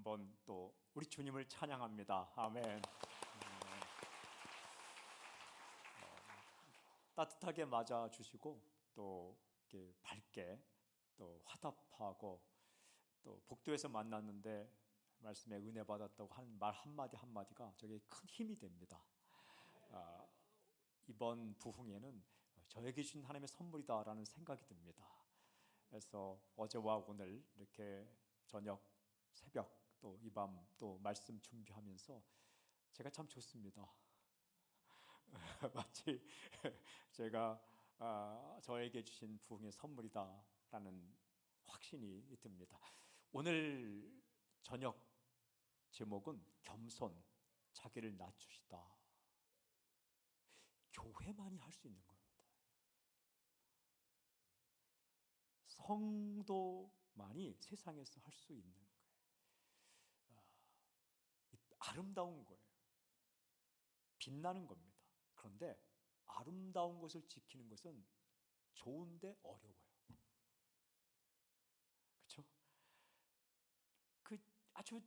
한번 또 우리 주님을 찬양합니다. 아멘. 따뜻하게 맞아 주시고 또 이렇게 밝게 또 화답하고 또 복도에서 만났는데 말씀에 은혜 받았다고 하는 말 한마디 한마디가 저게 큰 힘이 됩니다. 이번 부흥회는 저에게 주신 하나님의 선물이다라는 생각이 듭니다. 그래서 어제와 오늘 이렇게 저녁, 새벽 또 이 밤 또 말씀 준비하면서 제가 참 좋습니다. 마치 제가 저에게 주신 부흥의 선물이다라는 확신이 듭니다. 오늘 저녁 제목은 겸손, 자기를 낮추시다. 교회만이 할 수 있는 겁니다. 성도만이 세상에서 할 수 있는 거예요. 아름다운 거예요. 빛나는 겁니다. 그런데 아름다운 것을 지키는 것은 좋은데 어려워요. 그렇죠? 그 아주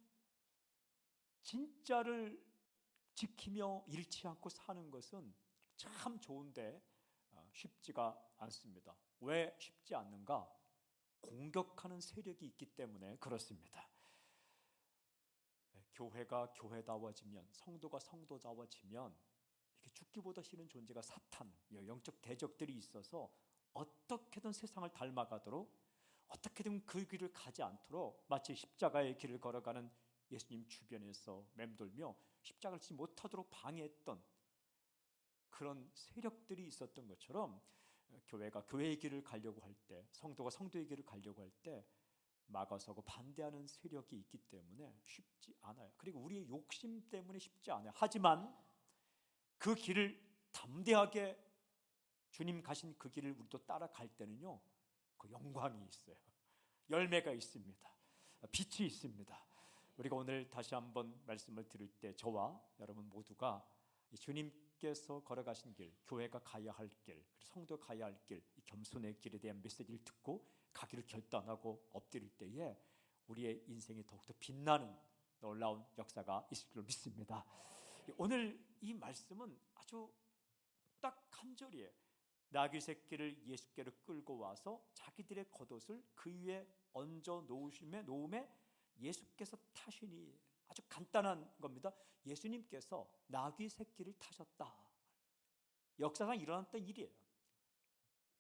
진짜를 지키며 잃지 않고 사는 것은 참 좋은데 쉽지가 않습니다. 왜 쉽지 않는가? 공격하는 세력이 있기 때문에 그렇습니다. 교회가 교회다워지면, 성도가 성도다워지면 이게 죽기보다 싫은 존재가 사탄, 영적 대적들이 있어서 어떻게든 세상을 닮아가도록, 어떻게든 그 길을 가지 않도록 마치 십자가의 길을 걸어가는 예수님 주변에서 맴돌며 십자가를 지지 못하도록 방해했던 그런 세력들이 있었던 것처럼, 교회가 교회의 길을 가려고 할 때, 성도가 성도의 길을 가려고 할 때 막아서고 반대하는 세력이 있기 때문에 쉽지 않아요. 그리고 우리의 욕심 때문에 쉽지 않아요. 하지만 그 길을 담대하게 주님 가신 그 길을 우리도 따라갈 때는요, 그 영광이 있어요. 열매가 있습니다. 빛이 있습니다. 우리가 오늘 다시 한번 말씀을 들을 때 저와 여러분 모두가 주님께서 걸어가신 길, 교회가 가야 할 길, 그리고 성도가 가야 할 길, 이 겸손의 길에 대한 메시지를 듣고 가기를 결단하고 엎드릴 때에 우리의 인생이 더욱더 빛나는 놀라운 역사가 있을 줄 믿습니다. 오늘 이 말씀은 아주 딱 한 절이에요. 나귀 새끼를 예수께로 끌고 와서 자기들의 겉옷을 그 위에 얹어 놓음에 예수께서 타시니, 아주 간단한 겁니다. 예수님께서 나귀 새끼를 타셨다. 역사상 일어났던 일이에요.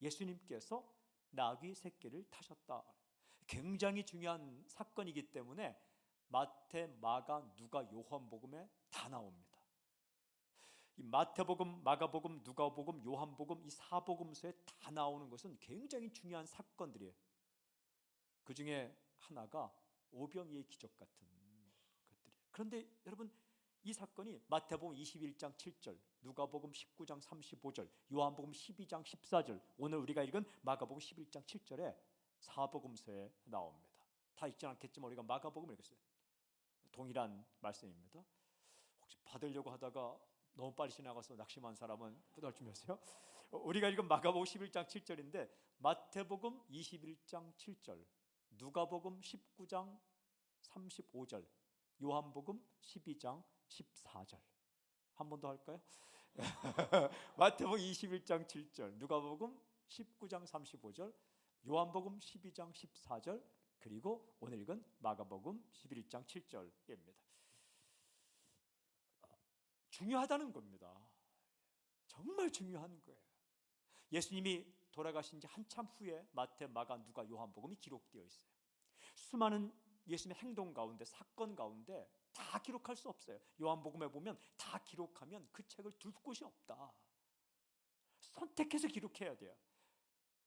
예수님께서 나귀 새끼를 타셨다. 굉장히 중요한 사건이기 때문에 마태, 마가, 누가, 요한복음에 다 나옵니다. 이 마태복음, 마가복음, 누가복음, 요한복음, 이 사복음서에 다 나오는 것은 굉장히 중요한 사건들이에요. 그 중에 하나가 오병이의 기적 같은 것들이에요. 그런데 여러분, 이 사건이 마태복음 21장 7절, 누가복음 19장 35절, 요한복음 12장 14절, 오늘 우리가 읽은 마가복음 11장 7절에 사복음서에 나옵니다. 다 읽지 않겠지만 우리가 마가복음을 읽었어요. 동일한 말씀입니다. 혹시 받으려고 하다가 너무 빨리 지나가서 낙심한 사람은 부담 주면서요. 우리가 읽은 마가복음 11장 7절인데 마태복음 21장 7절, 누가복음 19장 35절, 요한복음 12장 14절. 한 번 더 할까요? 마태복음 21장 7절, 누가복음 19장 35절, 요한복음 12장 14절, 그리고 오늘 읽은 마가복음 11장 7절입니다. 중요하다는 겁니다. 정말 중요한 거예요. 예수님이 돌아가신 지 한참 후에 마태, 마가, 누가, 요한복음이 기록되어 있어요. 수많은 예수님의 행동 가운데, 사건 가운데 다 기록할 수 없어요. 요한복음에 보면 다 기록하면 그 책을 둘 곳이 없다. 선택해서 기록해야 돼요.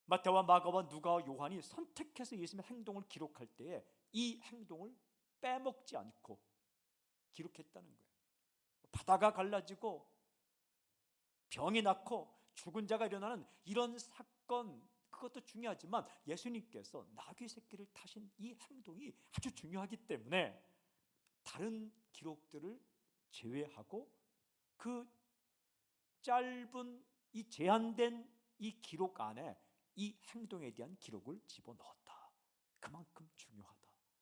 마태와 마가와 누가와 요한이 선택해서 예수님의 행동을 기록할 때에 이 행동을 빼먹지 않고 기록했다는 거예요. 바다가 갈라지고 병이 낫고 죽은 자가 일어나는 이런 사건, 그것도 중요하지만 예수님께서 나귀 새끼를 타신 이 행동이 아주 중요하기 때문에 다른 기록들을 제외하고 그 짧은 이 제한된 이 기록 안에 이 행동에 대한 기록을 집어넣었다. 그만큼 중요하다 하는 거예요.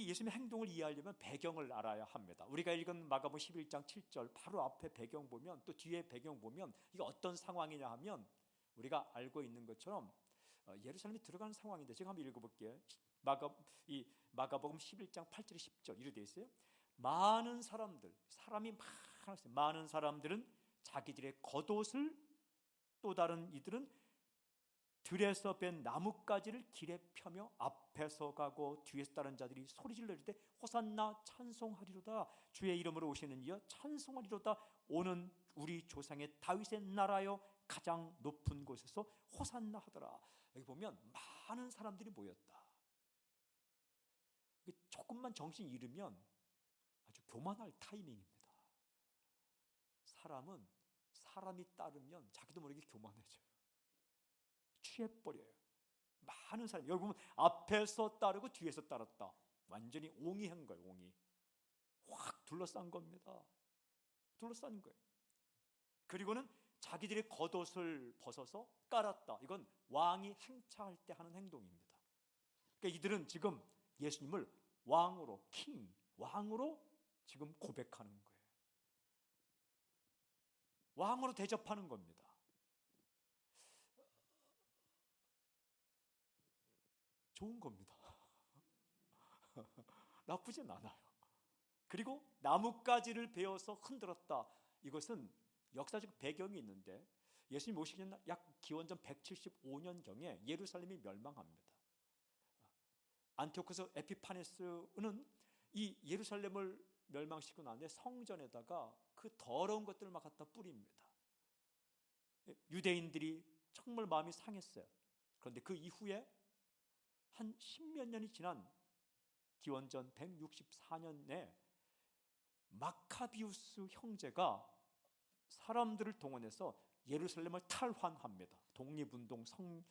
이 예수님의 행동을 이해하려면 배경을 알아야 합니다. 우리가 읽은 마가복음 11장 7절 바로 앞에 배경 보면, 또 뒤에 배경 보면 이게 어떤 상황이냐 하면 우리가 알고 있는 것처럼 예루살렘에 들어가는 상황인데, 제가 한번 읽어볼게요. 마가복음 11장 8절 10절 이렇게 되어 있어요. 많은 사람이 많았어요. 많은 사람들은 자기들의 겉옷을, 또 다른 이들은 들에서 뺀 나뭇가지를 길에 펴며 앞에서 가고 뒤에서 따른 자들이 소리질러 이르되 호산나 찬송하리로다. 주의 이름으로 오시는 이여 찬송하리로다. 오는 우리 조상의 다윗의 나라여 가장 높은 곳에서 호산나 하더라. 여기 보면 많은 사람들이 모였다. 조금만 정신 잃으면 아주 교만할 타이밍입니다. 사람이 따르면 자기도 모르게 교만해져요. 취해버려요. 많은 사람이, 여기 보면 앞에서 따르고 뒤에서 따랐다. 완전히 옹이한 거예요. 옹이 확 둘러싼 겁니다. 둘러싼 거예요. 그리고는 자기들의 겉옷을 벗어서 깔았다. 이건 왕이 행차할 때 하는 행동입니다. 그러니까 이들은 지금 예수님을 왕으로, 왕으로 지금 고백하는 거예요. 왕으로 대접하는 겁니다. 좋은 겁니다. 나쁘진 않아요. 그리고 나뭇가지를 베어서 흔들었다. 이것은 역사적 배경이 있는데, 예수님 오시기 전 약 기원전 175년경에 예루살렘이 멸망합니다. 안티오코스 에피파네스는 이 예루살렘을 멸망시키고 난 뒤에 성전에다가 그 더러운 것들을 막 갖다 뿌립니다. 유대인들이 정말 마음이 상했어요. 그런데 그 이후에 한 10몇 년이 지난 기원전 164년에 마카비우스 형제가 사람들을 동원해서 예루살렘을 탈환합니다. 독립운동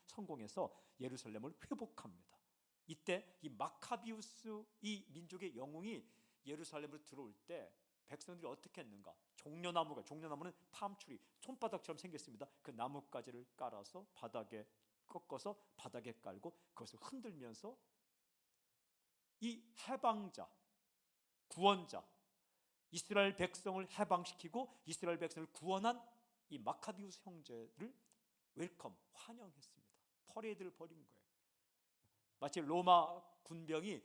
성공해서 예루살렘을 회복합니다. 이때 이 마카비우스, 이 민족의 영웅이 예루살렘으로 들어올 때 백성들이 어떻게 했는가? 종려나무는 팜추리, 손바닥처럼 생겼습니다. 그 나뭇가지를 깔아서 바닥에 꺾어서 바닥에 깔고 그것을 흔들면서 이 해방자, 구원자, 이스라엘 백성을 해방시키고 이스라엘 백성을 구원한 이 마카비우스 형제를 웰컴, 환영했습니다. 퍼레이드를 벌인 거예요. 마치 로마 군병이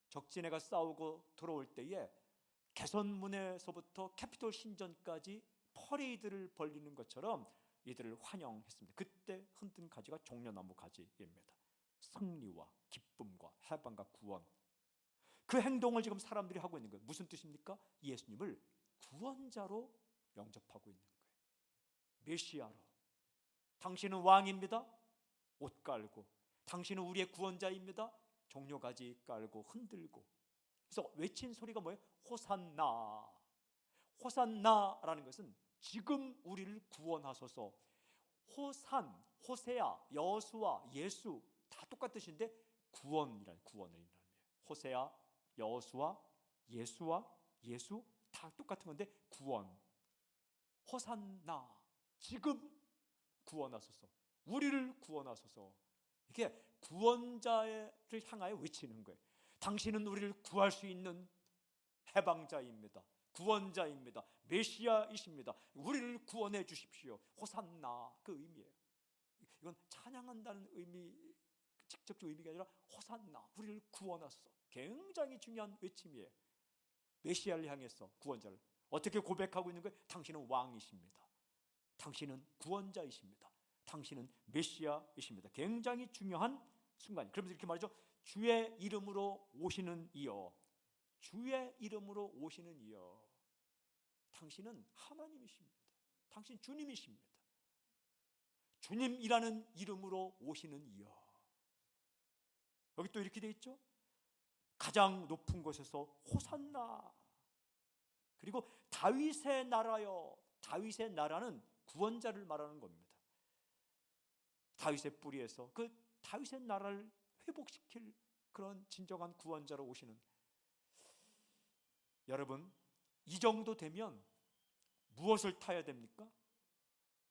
적진에가 싸우고 들어올 때에 개선문에서부터 캐피톨 신전까지 퍼레이드를 벌리는 것처럼 이들을 환영했습니다. 그때 흔든 가지가 종려나무 가지입니다. 승리와 기쁨과 해방과 구원, 그 행동을 지금 사람들이 하고 있는 거예요. 무슨 뜻입니까? 예수님을 구원자로 영접하고 있는 거예요. 메시아로. 당신은 왕입니다. 옷 깔고. 당신은 우리의 구원자입니다. 종려가지 깔고 흔들고. 그래서 외친 소리가 뭐예요? 호산나. 호산나라는 것은 지금 우리를 구원하소서. 호세아, 여수와 예수 다 똑같은 뜻인데 구원을 의미해요. 호세아, 여수와 예수 다 똑같은 건데 구원. 호산나, 지금 구원하소서. 우리를 구원하소서. 이게 구원자를 향하여 외치는 거예요. 당신은 우리를 구할 수 있는 해방자입니다. 구원자입니다. 메시아이십니다. 우리를 구원해 주십시오. 호산나, 그 의미예요. 이건 찬양한다는 의미, 직접적 의미가 아니라 호산나, 우리를 구원하소서. 굉장히 중요한 외침이에요. 메시아를 향해서 구원자를 어떻게 고백하고 있는 거예요? 당신은 왕이십니다. 당신은 구원자이십니다. 당신은 메시아이십니다. 굉장히 중요한 순간. 그러면서 이렇게 말하죠. 주의 이름으로 오시는 이여, 주의 이름으로 오시는 이여. 당신은 하나님이십니다. 당신 주님이십니다. 주님이라는 이름으로 오시는 이여. 여기 또 이렇게 돼 있죠. 가장 높은 곳에서 호산나. 그리고 다윗의 나라여. 다윗의 나라는 구원자를 말하는 겁니다. 다윗의 뿌리에서 그 다윗의 나라를 회복시킬 그런 진정한 구원자로 오시는. 여러분, 이 정도 되면 무엇을 타야 됩니까?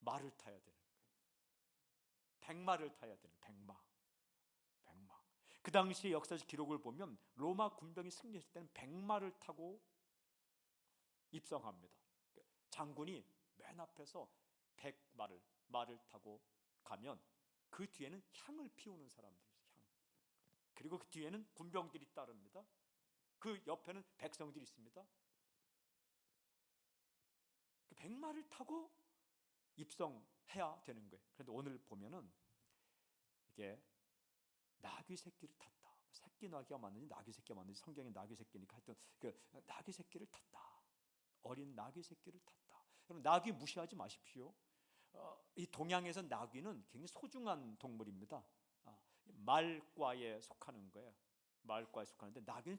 말을 타야 되는 거예요. 백마를 타야 되는, 백마. 그 당시의 역사적 기록을 보면 로마 군병이 승리했을 때는 백마를 타고 입성합니다. 장군이 맨 앞에서 말을 타고 가면 그 뒤에는 향을 피우는 사람들이 있어요. 향. 그리고 그 뒤에는 군병들이 따릅니다. 그 옆에는 백성들이 있습니다. 백마를 타고 입성해야 되는 거예요. 그런데 오늘 보면은 이게 나귀 새끼를 탔다. 새끼 나귀가 맞는지 나귀 새끼가 맞는지 성경에 나귀 새끼니까 하여튼 그 나귀 새끼를 탔다. 어린 나귀 새끼를 탔다. 여러분 나귀 무시하지 마십시오. 이 동양에서 나귀는 굉장히 소중한 동물입니다. 말과에 속하는 거예요. 말과에 속하는데 나귀는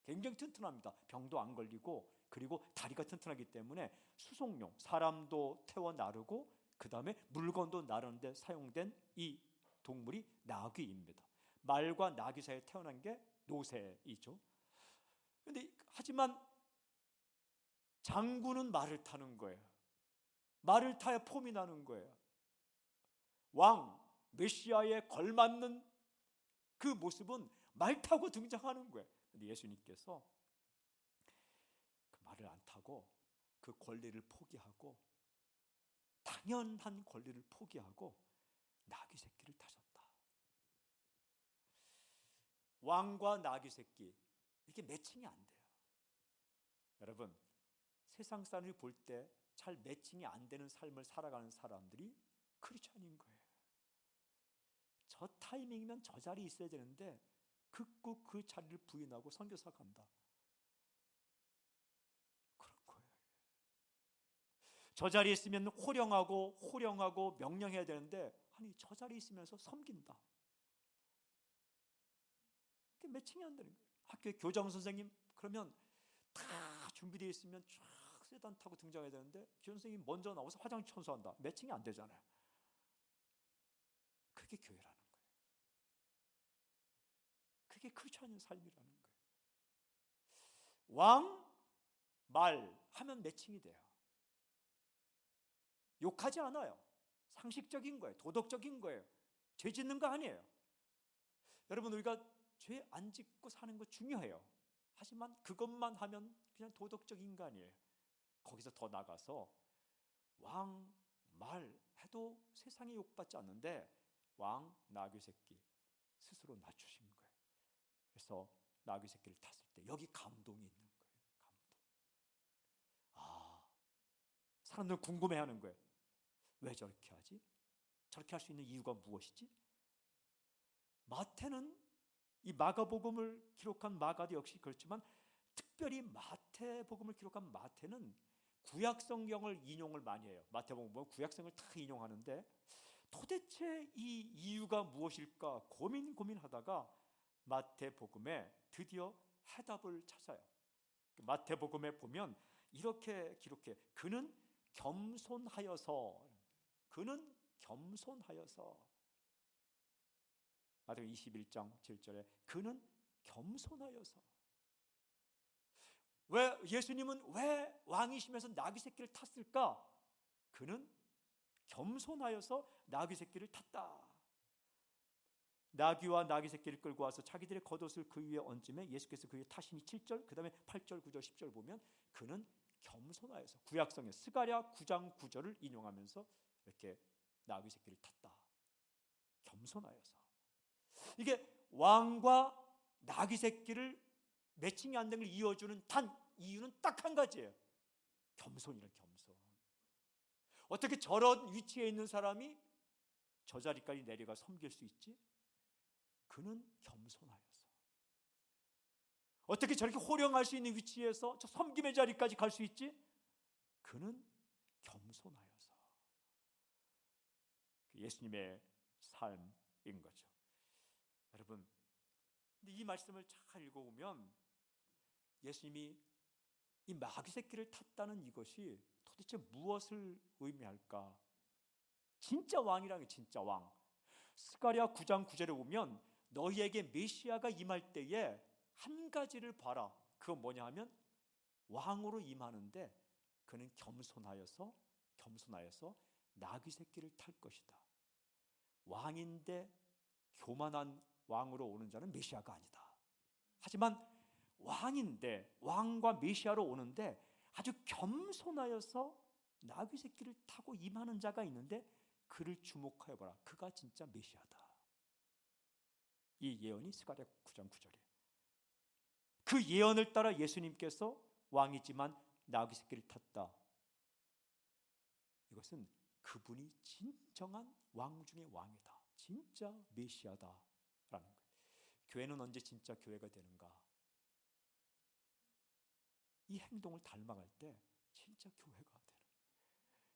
굉장히 튼튼합니다. 병도 안 걸리고 그리고 다리가 튼튼하기 때문에 수송용, 사람도 태워 나르고 그 다음에 물건도 나르는데 사용된 이 동물이 나귀입니다. 말과 나귀 사이에 태어난 게 노새이죠. 그런데 하지만 장군은 말을 타는 거예요. 말을 타야 폼이 나는 거예요. 왕, 메시아에 걸맞는 그 모습은 말 타고 등장하는 거예요. 근데 예수님께서 그 말을 안 타고 그 권리를 포기하고 당연한 권리를 포기하고 나귀 새끼를 타셨다. 왕과 나귀 새끼 이게 매칭이 안 돼요. 여러분 세상 사람이 볼 때 잘 매칭이 안 되는 삶을 살아가는 사람들이 크리스천인 거예요. 저 타이밍이면 저 자리에 있어야 되는데 극구 그 자리를 부인하고 선교사 간다. 그런 거예요. 저 자리에 있으면 호령하고 명령해야 되는데 아니 저 자리에 있으면서 섬긴다. 그게 매칭이 안 되는 거예요. 학교에 교장 선생님 그러면 다 준비되어 있으면 쫙 세단 타고 등장해야 되는데 교장 선생님 먼저 나와서 화장 청소한다. 매칭이 안 되잖아요. 그게 교회라는 거예요. 그게 크리스천의 삶이라는 거예요. 왕, 말 하면 매칭이 돼요. 욕하지 않아요. 상식적인 거예요. 도덕적인 거예요. 죄 짓는 거 아니에요. 여러분 우리가 죄 안 짓고 사는 거 중요해요. 하지만 그것만 하면 그냥 도덕적 인간이에요. 거기서 더 나가서 왕, 말 해도 세상에 욕받지 않는데 왕, 나귀 새끼 스스로 낮추신 거예요. 그래서 나귀 새끼를 탔을 때 여기 감동이 있는 거예요. 감동. 사람들은 궁금해하는 거예요. 왜 저렇게 하지? 저렇게 할 수 있는 이유가 무엇이지? 마태는 이 마가복음을 기록한 마가도 역시 그렇지만 특별히 마태복음을 기록한 마태는 구약 성경을 인용을 많이 해요. 마태복음 보면 구약 성경을 다 인용하는데 도대체 이 이유가 무엇일까 고민하다가 마태복음에 드디어 해답을 찾아요. 마태복음에 보면 이렇게 기록해. 그는 겸손하여서 마태복음 21장 7절에 그는 겸손하여서. 왜 예수님은 왜 왕이시면서 나귀 새끼를 탔을까? 그는 겸손하여서 나귀 새끼를 탔다. 나귀와 나귀 새끼를 끌고 와서 자기들의 겉옷을 그 위에 얹음에 예수께서 그 위에 타시니 7절, 그 다음에 8절, 9절, 10절 보면 그는 겸손하여서 구약성의 스가랴 9장 9절을 인용하면서 이렇게 나귀 새끼를 탔다. 겸손하여서. 이게 왕과 나귀 새끼를 매칭이 안 된 걸 이어주는 이유는 딱 한 가지예요. 겸손이란 겸손. 어떻게 저런 위치에 있는 사람이 저 자리까지 내려가 섬길 수 있지? 그는 겸손하여서. 어떻게 저렇게 호령할 수 있는 위치에서 저 섬김의 자리까지 갈 수 있지? 그는 겸손하여서. 예수님의 삶인 거죠. 여러분, 근데 이 말씀을 잘 읽어보면 예수님이 이 마귀 새끼를 탔다는 이것이 도대체 무엇을 의미할까? 진짜 왕이라는 게 진짜 왕. 스가랴 9장 9절에 보면 너희에게 메시아가 임할 때에 한 가지를 봐라. 그건 뭐냐 하면 왕으로 임하는데 그는 겸손하여서 나귀 새끼를 탈 것이다. 왕인데 교만한 왕으로 오는 자는 메시아가 아니다. 하지만 왕인데, 왕과 메시아로 오는데 아주 겸손하여서 나귀 새끼를 타고 임하는 자가 있는데 그를 주목하여 보라. 그가 진짜 메시아다. 이 예언이 스가랴 9장 9절이에요. 그 예언을 따라 예수님께서 왕이지만 나귀 새끼를 탔다. 이것은 그분이 진정한 왕 중의 왕이다. 진짜 메시아다라는 거예요. 교회는 언제 진짜 교회가 되는가? 이 행동을 닮아갈 때 진짜 교회가 되는 거예요.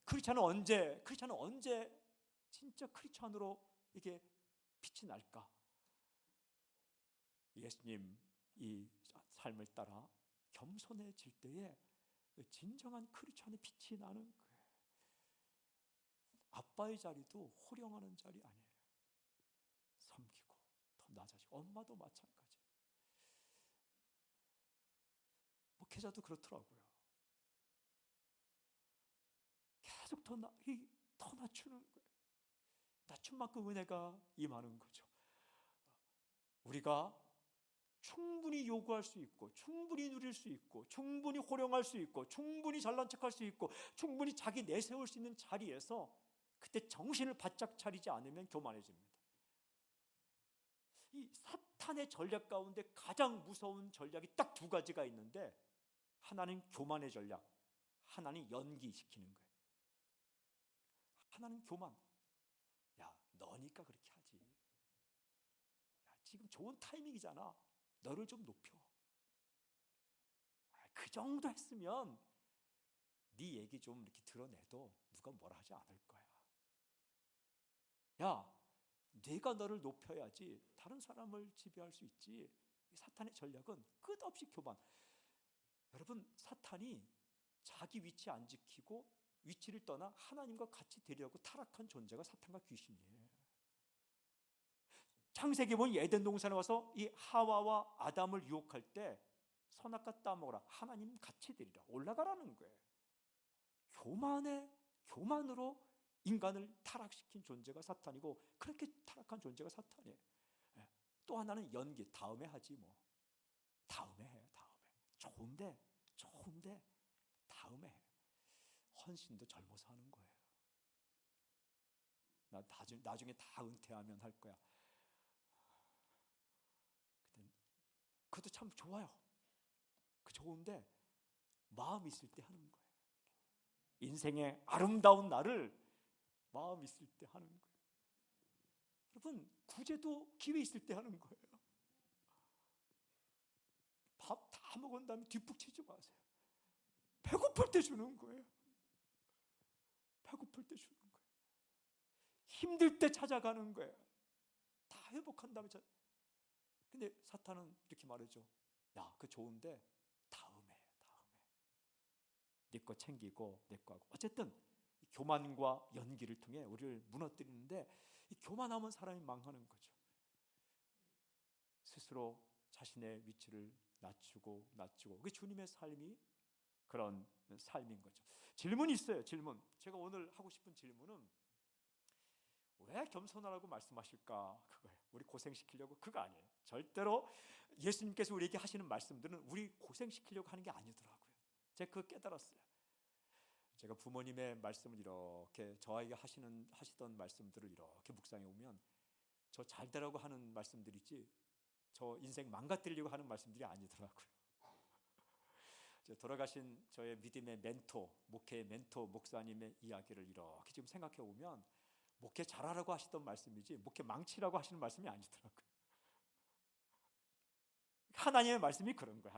크리스찬은 언제 진짜 크리스찬으로 이게 빛이 날까? 예수님 이 삶을 따라 겸손해질 때에 진정한 크리스찬의 빛이 나는 거예요. 아빠의 자리도 호령하는 자리 아니에요. 섬기고 더 낮아지고, 엄마도 마찬가지예요. 목회자도 그렇더라고요. 계속 더 낮추는 거예요. 낮춘 만큼 은혜가 임하는 거죠. 우리가 충분히 요구할 수 있고, 충분히 누릴 수 있고, 충분히 호령할 수 있고, 충분히 잘난 척할 수 있고, 충분히 자기 내세울 수 있는 자리에서 그때 정신을 바짝 차리지 않으면 교만해집니다. 이 사탄의 전략 가운데 가장 무서운 전략이 딱 두 가지가 있는데, 하나는 교만의 전략, 하나는 연기시키는 거예요. 하나는 교만. 야, 너니까 그렇게 하지. 야, 지금 좋은 타이밍이잖아. 너를 좀 높여. 그 정도 했으면 네 얘기 좀 이렇게 드러내도 누가 뭐라 하지 않을 거야. 야, 내가 너를 높여야지 다른 사람을 지배할 수 있지. 사탄의 전략은 끝없이 교만. 여러분, 사탄이 자기 위치 안 지키고 위치를 떠나 하나님과 같이 되려고 타락한 존재가 사탄과 귀신이에요. 창세기 보면 에덴 동산에 와서 이 하와와 아담을 유혹할 때 선악과 따먹으라, 하나님 같이 되리라, 올라가라는 거예요. 교만으로 인간을 타락시킨 존재가 사탄이고, 그렇게 타락한 존재가 사탄이에요. 또 하나는 연기. 다음에 하지 뭐. 다음에 해. 좋은데 다음에 해. 헌신도 젊어서 하는 거예요. 나 나중에 다 은퇴하면 할 거야. 그것도 참 좋아요. 그 좋은데 마음 있을 때 하는 거예요. 인생의 아름다운 날을 마음 있을 때 하는 거예요. 여러분, 구제도 기회 있을 때 하는 거예요. 밥 다 먹은 다음에 뒷북 치지 마세요. 배고플 때 주는 거예요. 배고플 때 주는 거예요. 힘들 때 찾아가는 거예요. 다 회복한 다음에 근데 사탄은 이렇게 말하죠. 야, 그 좋은데 다음에 네 거 챙기고 내 거 하고. 어쨌든 교만과 연기를 통해 우리를 무너뜨리는데, 이 교만하면 사람이 망하는 거죠. 스스로 자신의 위치를 낮추고 그게 주님의 삶이 그런 삶인 거죠. 질문이 있어요. 질문. 제가 오늘 하고 싶은 질문은, 왜 겸손하라고 말씀하실까? 그거예요. 우리 고생시키려고? 그거 아니에요. 절대로 예수님께서 우리에게 하시는 말씀들은 우리 고생시키려고 하는 게 아니더라고요. 제가 그거 깨달았어요. 제가 부모님의 말씀을 이렇게 저에게 하시던 말씀들을 이렇게 묵상해 보면, 저 잘되라고 하는 말씀들이지 저 인생 망가뜨리려고 하는 말씀들이 아니더라고요. 돌아가신 저의 믿음의 멘토, 목회의 멘토 목사님의 이야기를 이렇게 지금 생각해 보면, 목회 잘하라고 하시던 말씀이지 목회 망치라고 하시는 말씀이 아니더라고요. 하나님의 말씀이 그런 거예요.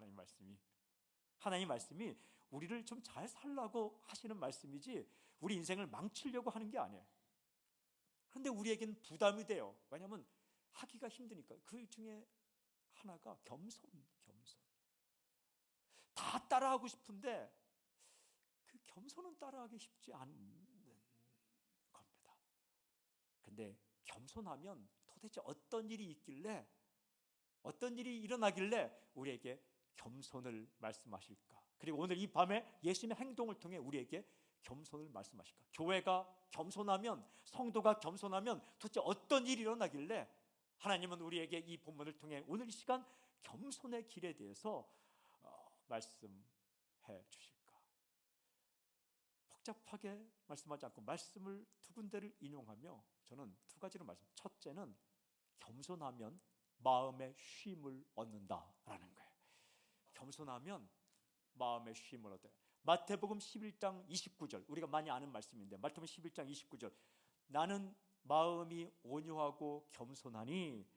하나님 말씀이 우리를 좀 잘 살라고 하시는 말씀이지 우리 인생을 망치려고 하는 게 아니에요. 그런데 우리에겐 부담이 돼요. 왜냐하면 하기가 힘드니까. 그 중에 하나가 겸손. 다 따라하고 싶은데 그 겸손은 따라하기 쉽지 않는 겁니다. 근데 겸손하면 도대체 어떤 일이 일어나길래 우리에게 겸손을 말씀하실까? 그리고 오늘 이 밤에 예수님의 행동을 통해 우리에게 겸손을 말씀하실까? 교회가 겸손하면, 성도가 겸손하면 도대체 어떤 일이 일어나길래 하나님은 우리에게 이 본문을 통해 오늘 이 시간 겸손의 길에 대해서 말씀해 주실까? 복잡하게 말씀하지 않고 말씀을 두 군데를 인용하며 저는 두 가지로 말씀. 첫째는 겸손하면 마음의 쉼을 얻는다라는 거예요. 겸손하면 마음의 쉼을 얻어요. 마태복음 11장 29절, 우리가 많이 아는 말씀인데 마태복음 11장 29절, 나는 마음이 온유하고 겸손하니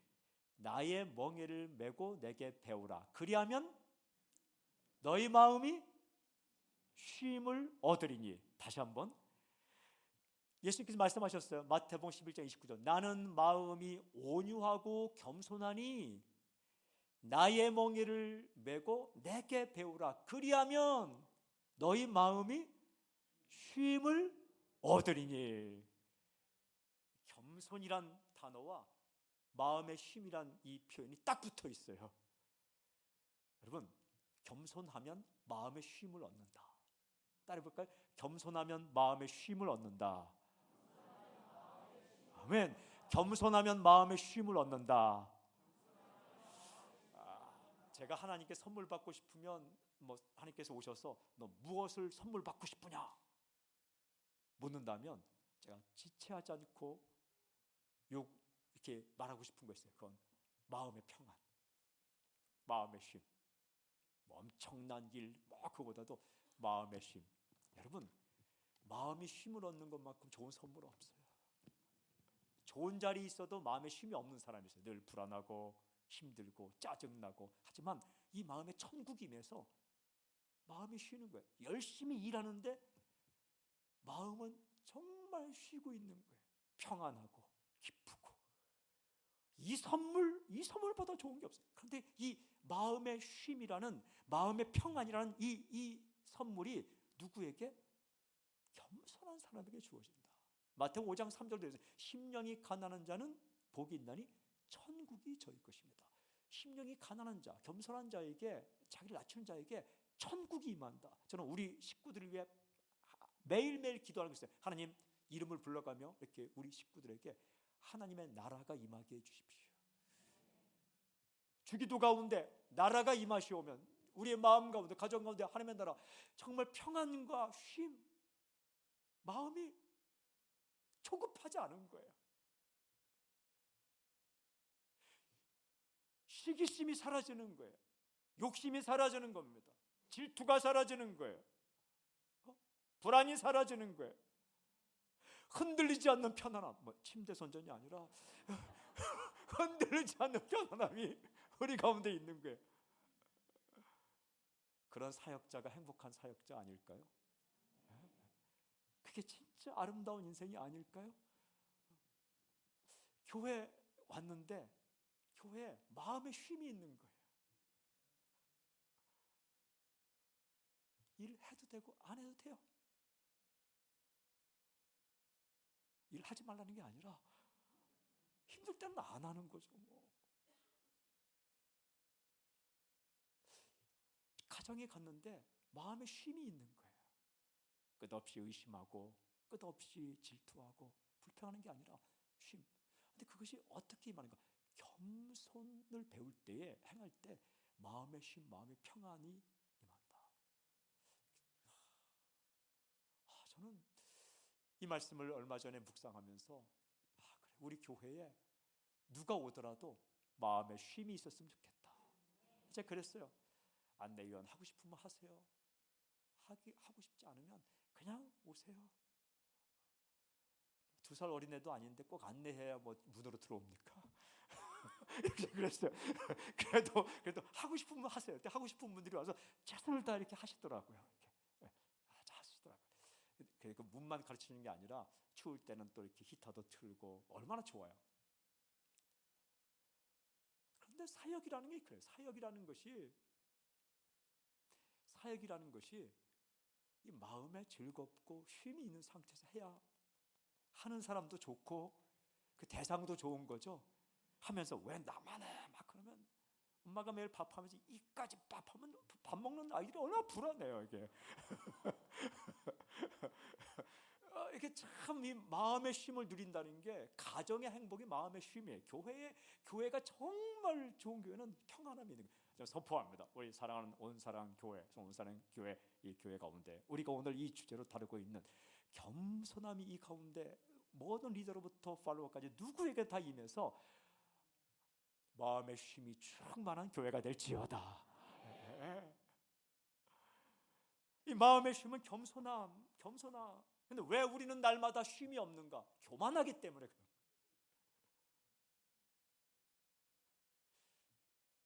나의 멍에를 메고 내게 배우라. 그리하면 너희 마음이 쉼을 얻으리니. 다시 한번 예수님께서 말씀하셨어요. 마태복음 11장 29절, 나는 마음이 온유하고 겸손하니 나의 멍에를 메고 내게 배우라. 그리하면 너희 마음이 쉼을 얻으리니. 겸손이란 단어와 마음의 쉼이란 이 표현이 딱 붙어 있어요. 여러분, 겸손하면 마음의 쉼을 얻는다. 따라해볼까요? 겸손하면 마음의 쉼을 얻는다. 아멘. 겸손하면 마음의 쉼을 얻는다. 제가 하나님께 선물 받고 싶으면 하나님께서 오셔서 너 무엇을 선물 받고 싶으냐 묻는다면 제가 지체하지 않고 이렇게 말하고 싶은 거 있어요. 그건 마음의 평안, 마음의 쉼. 엄청난 일 그거보다도 마음의 쉼. 여러분, 마음이 쉼을 얻는 것만큼 좋은 선물 없어요. 좋은 자리에 있어도 마음에 쉼이 없는 사람이 있어요. 늘 불안하고 힘들고 짜증나고. 하지만 이 마음의 천국이 임해서 마음이 쉬는 거예요. 열심히 일하는데 마음은 정말 쉬고 있는 거예요. 평안하고 기쁘고. 이 선물보다 좋은 게 없어요. 그런데 이 마음의 쉼이라는, 마음의 평안이라는 이 선물이 누구에게? 겸손한 사람에게 주어진다. 마태복음 5장 3절에 심령이 가난한 자는 복이 있나니 천국이 저희 것입니다. 심령이 가난한 자, 겸손한 자에게, 자기를 낮춘 자에게 천국이 임한다. 저는 우리 식구들을 위해 매일매일 기도하는 것이에요. 하나님, 이름을 불러가며 이렇게 우리 식구들에게 하나님의 나라가 임하게 해주십시오. 주기도 가운데 나라가 임하시오면 우리의 마음 가운데, 가정 가운데 하나님의 나라, 정말 평안과 쉼, 마음이 조급하지 않은 거예요. 시기심이 사라지는 거예요. 욕심이 사라지는 겁니다. 질투가 사라지는 거예요. 불안이 사라지는 거예요. 흔들리지 않는 편안함, 침대 선전이 아니라 흔들리지 않는 편안함이 우리 가운데 있는 거예요. 그런 사역자가 행복한 사역자 아닐까요? 그게 진짜 아름다운 인생이 아닐까요? 교회 왔는데 교회에 마음의 쉼이 있는 거예요. 일해도 되고 안 해도 돼요. 일하지 말라는 게 아니라 힘들 때는 안 하는 거죠. 가정에 갔는데 마음의 쉼이 있는 거예요. 끝없이 의심하고 끝없이 질투하고 불평하는 게 아니라 쉼. 근데 그것이 어떻게 임하는가? 겸손을 배울 때에, 행할 때 마음의 쉼, 마음의 평안이 임한다. 저는 이 말씀을 얼마 전에 묵상하면서 그래, 우리 교회에 누가 오더라도 마음의 쉼이 있었으면 좋겠다. 이제 그랬어요. 안내위원 하고 싶으면 하세요. 하고 싶지 않으면 그냥 오세요. 2살 어린애도 아닌데 꼭 안내해야 문으로 들어옵니까? 이렇게 그랬어요. 그래도 하고 싶으면 하세요. 하고 싶은 분들이 와서 최선을 다 이렇게 하시더라고요. 이렇게 하시더라고요. 그 문만 가르치는 게 아니라 추울 때는 또 이렇게 히터도 틀고 얼마나 좋아요. 그런데 사역이라는 게 그래요. 사역이라는 것이 이 마음에 즐겁고 쉼이 있는 상태에서 해야 하는 사람도 좋고 그 대상도 좋은 거죠. 하면서 왜 나만 해? 막 그러면 엄마가 매일 밥하면서 이까지 밥하면 밥 먹는 아이들이 얼마나 불안해요 이게. 이게 참 이 마음의 쉼을 누린다는 게 가정의 행복이 마음의 쉼이에요. 교회가 정말 좋은 교회는 평안함이 있는 거예요. 제가 선포합니다. 우리 사랑하는 온사랑 교회, 온사랑 교회 이 교회 가운데 우리가 오늘 이 주제로 다루고 있는 겸손함이 이 가운데 모든 리더로부터 팔로워까지 누구에게 다 임해서 마음의 쉼이 충만한 교회가 될지어다. 이 마음의 쉼은 겸손함. 근데 왜 우리는 날마다 쉼이 없는가? 교만하기 때문에 그런 거예요.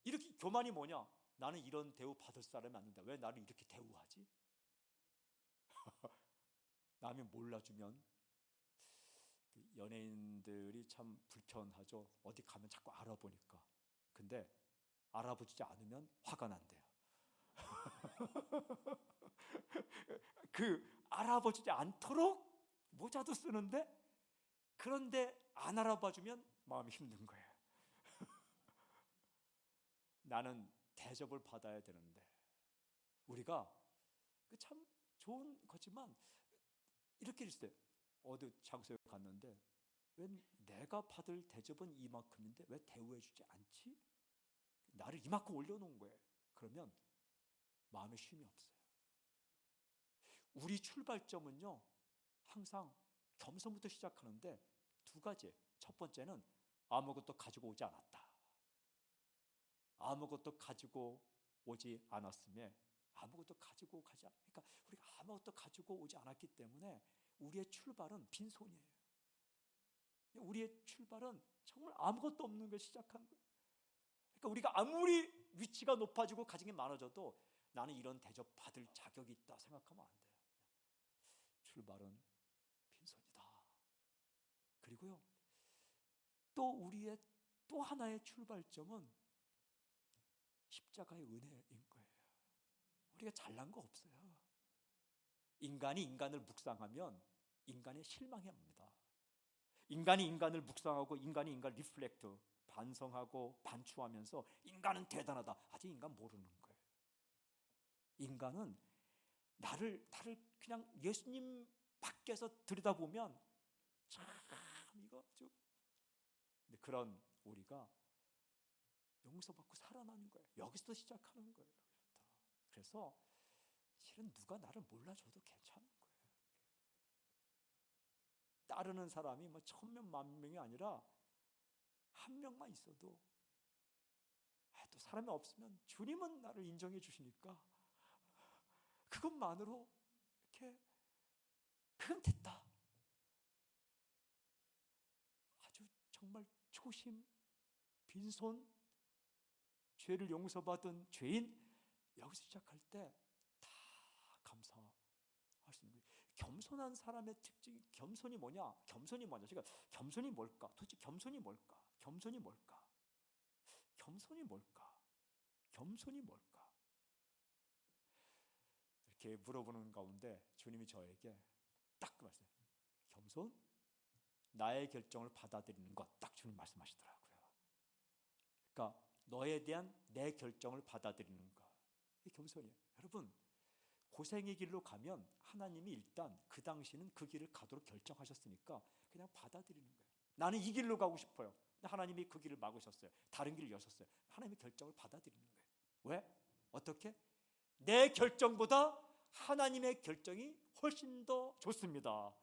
이렇게 교만이 뭐냐? 나는 이런 대우 받을 사람이 아닌데 왜 나를 이렇게 대우하지? 남이 몰라주면 연예인들이 참 불편하죠. 어디 가면 자꾸 알아보니까. 근데 알아보지 않으면 화가 난대요. 그 알아보지 않도록 모자도 쓰는데, 그런데 안 알아봐주면 마음이 힘든 거예요. 나는 대접을 받아야 되는데, 우리가 참 좋은 거지만 이렇게 있을 때 어디 장소에 갔는데 왜 내가 받을 대접은 이만큼인데 왜 대우해주지 않지? 나를 이만큼 올려놓은 거예요. 그러면 마음에 쉼이 없어요. 우리 출발점은요 항상 겸손부터 시작하는데 두 가지. 첫 번째는 아무것도 가지고 오지 않았다. 아무것도 가지고 오지 않았음에 아무것도 가지고 가지 않. 그러니까 우리가 아무것도 가지고 오지 않았기 때문에 우리의 출발은 빈손이에요. 우리의 출발은 정말 아무것도 없는 걸 시작한 거예요. 그러니까 우리가 아무리 위치가 높아지고 가진 게 많아져도 나는 이런 대접 받을 자격이 있다 생각하면 안 돼요. 출발은 빈손이다. 그리고요 또 우리의 또 하나의 출발점은 십자가의 은혜인 거예요. 우리가 잘난 거 없어요. 인간이 인간을 묵상하면 인간이 실망합니다. 인간이 인간을 묵상하고 인간이 인간을 리플렉트, 반성하고 반추하면서 인간은 대단하다. 아직 인간 모르는 거예요. 인간은 나를 그냥 예수님 밖에서 들여다보면 참 이거 좀 그런 우리가 용서받고 살아나는 거예요. 여기서 시작하는 거예요. 그래서 실은 누가 나를 몰라줘도 괜찮은 거예요. 따르는 사람이 뭐 1000명, 10,000명이 아니라 한 명만 있어도 또 사람이 없으면 주님은 나를 인정해 주시니까 그것만으로 이렇게 그건 됐다. 아주 정말 초심, 빈손, 죄를 용서받은 죄인 여기서 시작할 때 다 감사할 수 있는 거예요. 겸손한 사람의 특징이 겸손이 뭐냐? 겸손이 뭐냐? 제가 겸손이 뭘까? 도대체 겸손이 뭘까? 겸손이 뭘까? 겸손이 뭘까? 겸손이 뭘까? 이렇게 물어보는 가운데 주님이 저에게 딱 그 말씀. 겸손? 나의 결정을 받아들이는 것. 딱 주님 말씀하시더라고요. 그러니까 너에 대한 내 결정을 받아들이는 것. 이게 겸손이에요. 여러분 고생의 길로 가면 하나님이 일단 그 당시는 그 길을 가도록 결정하셨으니까 그냥 받아들이는 거예요. 나는 이 길로 가고 싶어요. 근데 하나님이 그 길을 막으셨어요. 다른 길을 여셨어요. 하나님의 결정을 받아들이는 거예요. 왜? 어떻게? 내 결정보다 하나님의 결정이 훨씬 더 좋습니다.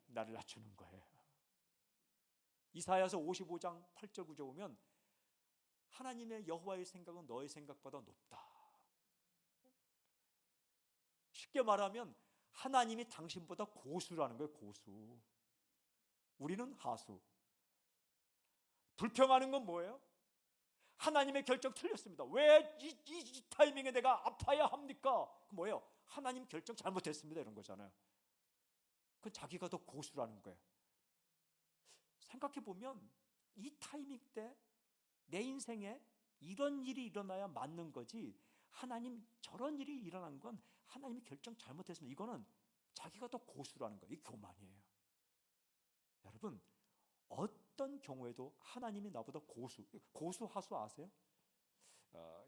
나를 낮추는 거예요. 이사야서 55장 8절 9절 보면 하나님의 여호와의 생각은 너의 생각보다 높다. 쉽게 말하면 하나님이 당신보다 고수라는 거예요. 고수. 우리는 하수. 불평하는 건 뭐예요? 하나님의 결정 틀렸습니다. 왜 이 타이밍에 내가 아파야 합니까? 뭐예요? 하나님 결정 잘못했습니다. 이런 거잖아요. 그건 자기가 더 고수라는 거예요. 생각해 보면 이 타이밍 때 내 인생에 이런 일이 일어나야 맞는 거지, 하나님 저런 일이 일어난 건 하나님이 결정 잘못했습니다. 이거는 자기가 더 고수라는 거예요. 이게 교만이에요. 여러분 어떤 경우에도 하나님이 나보다 고수 하수 아세요?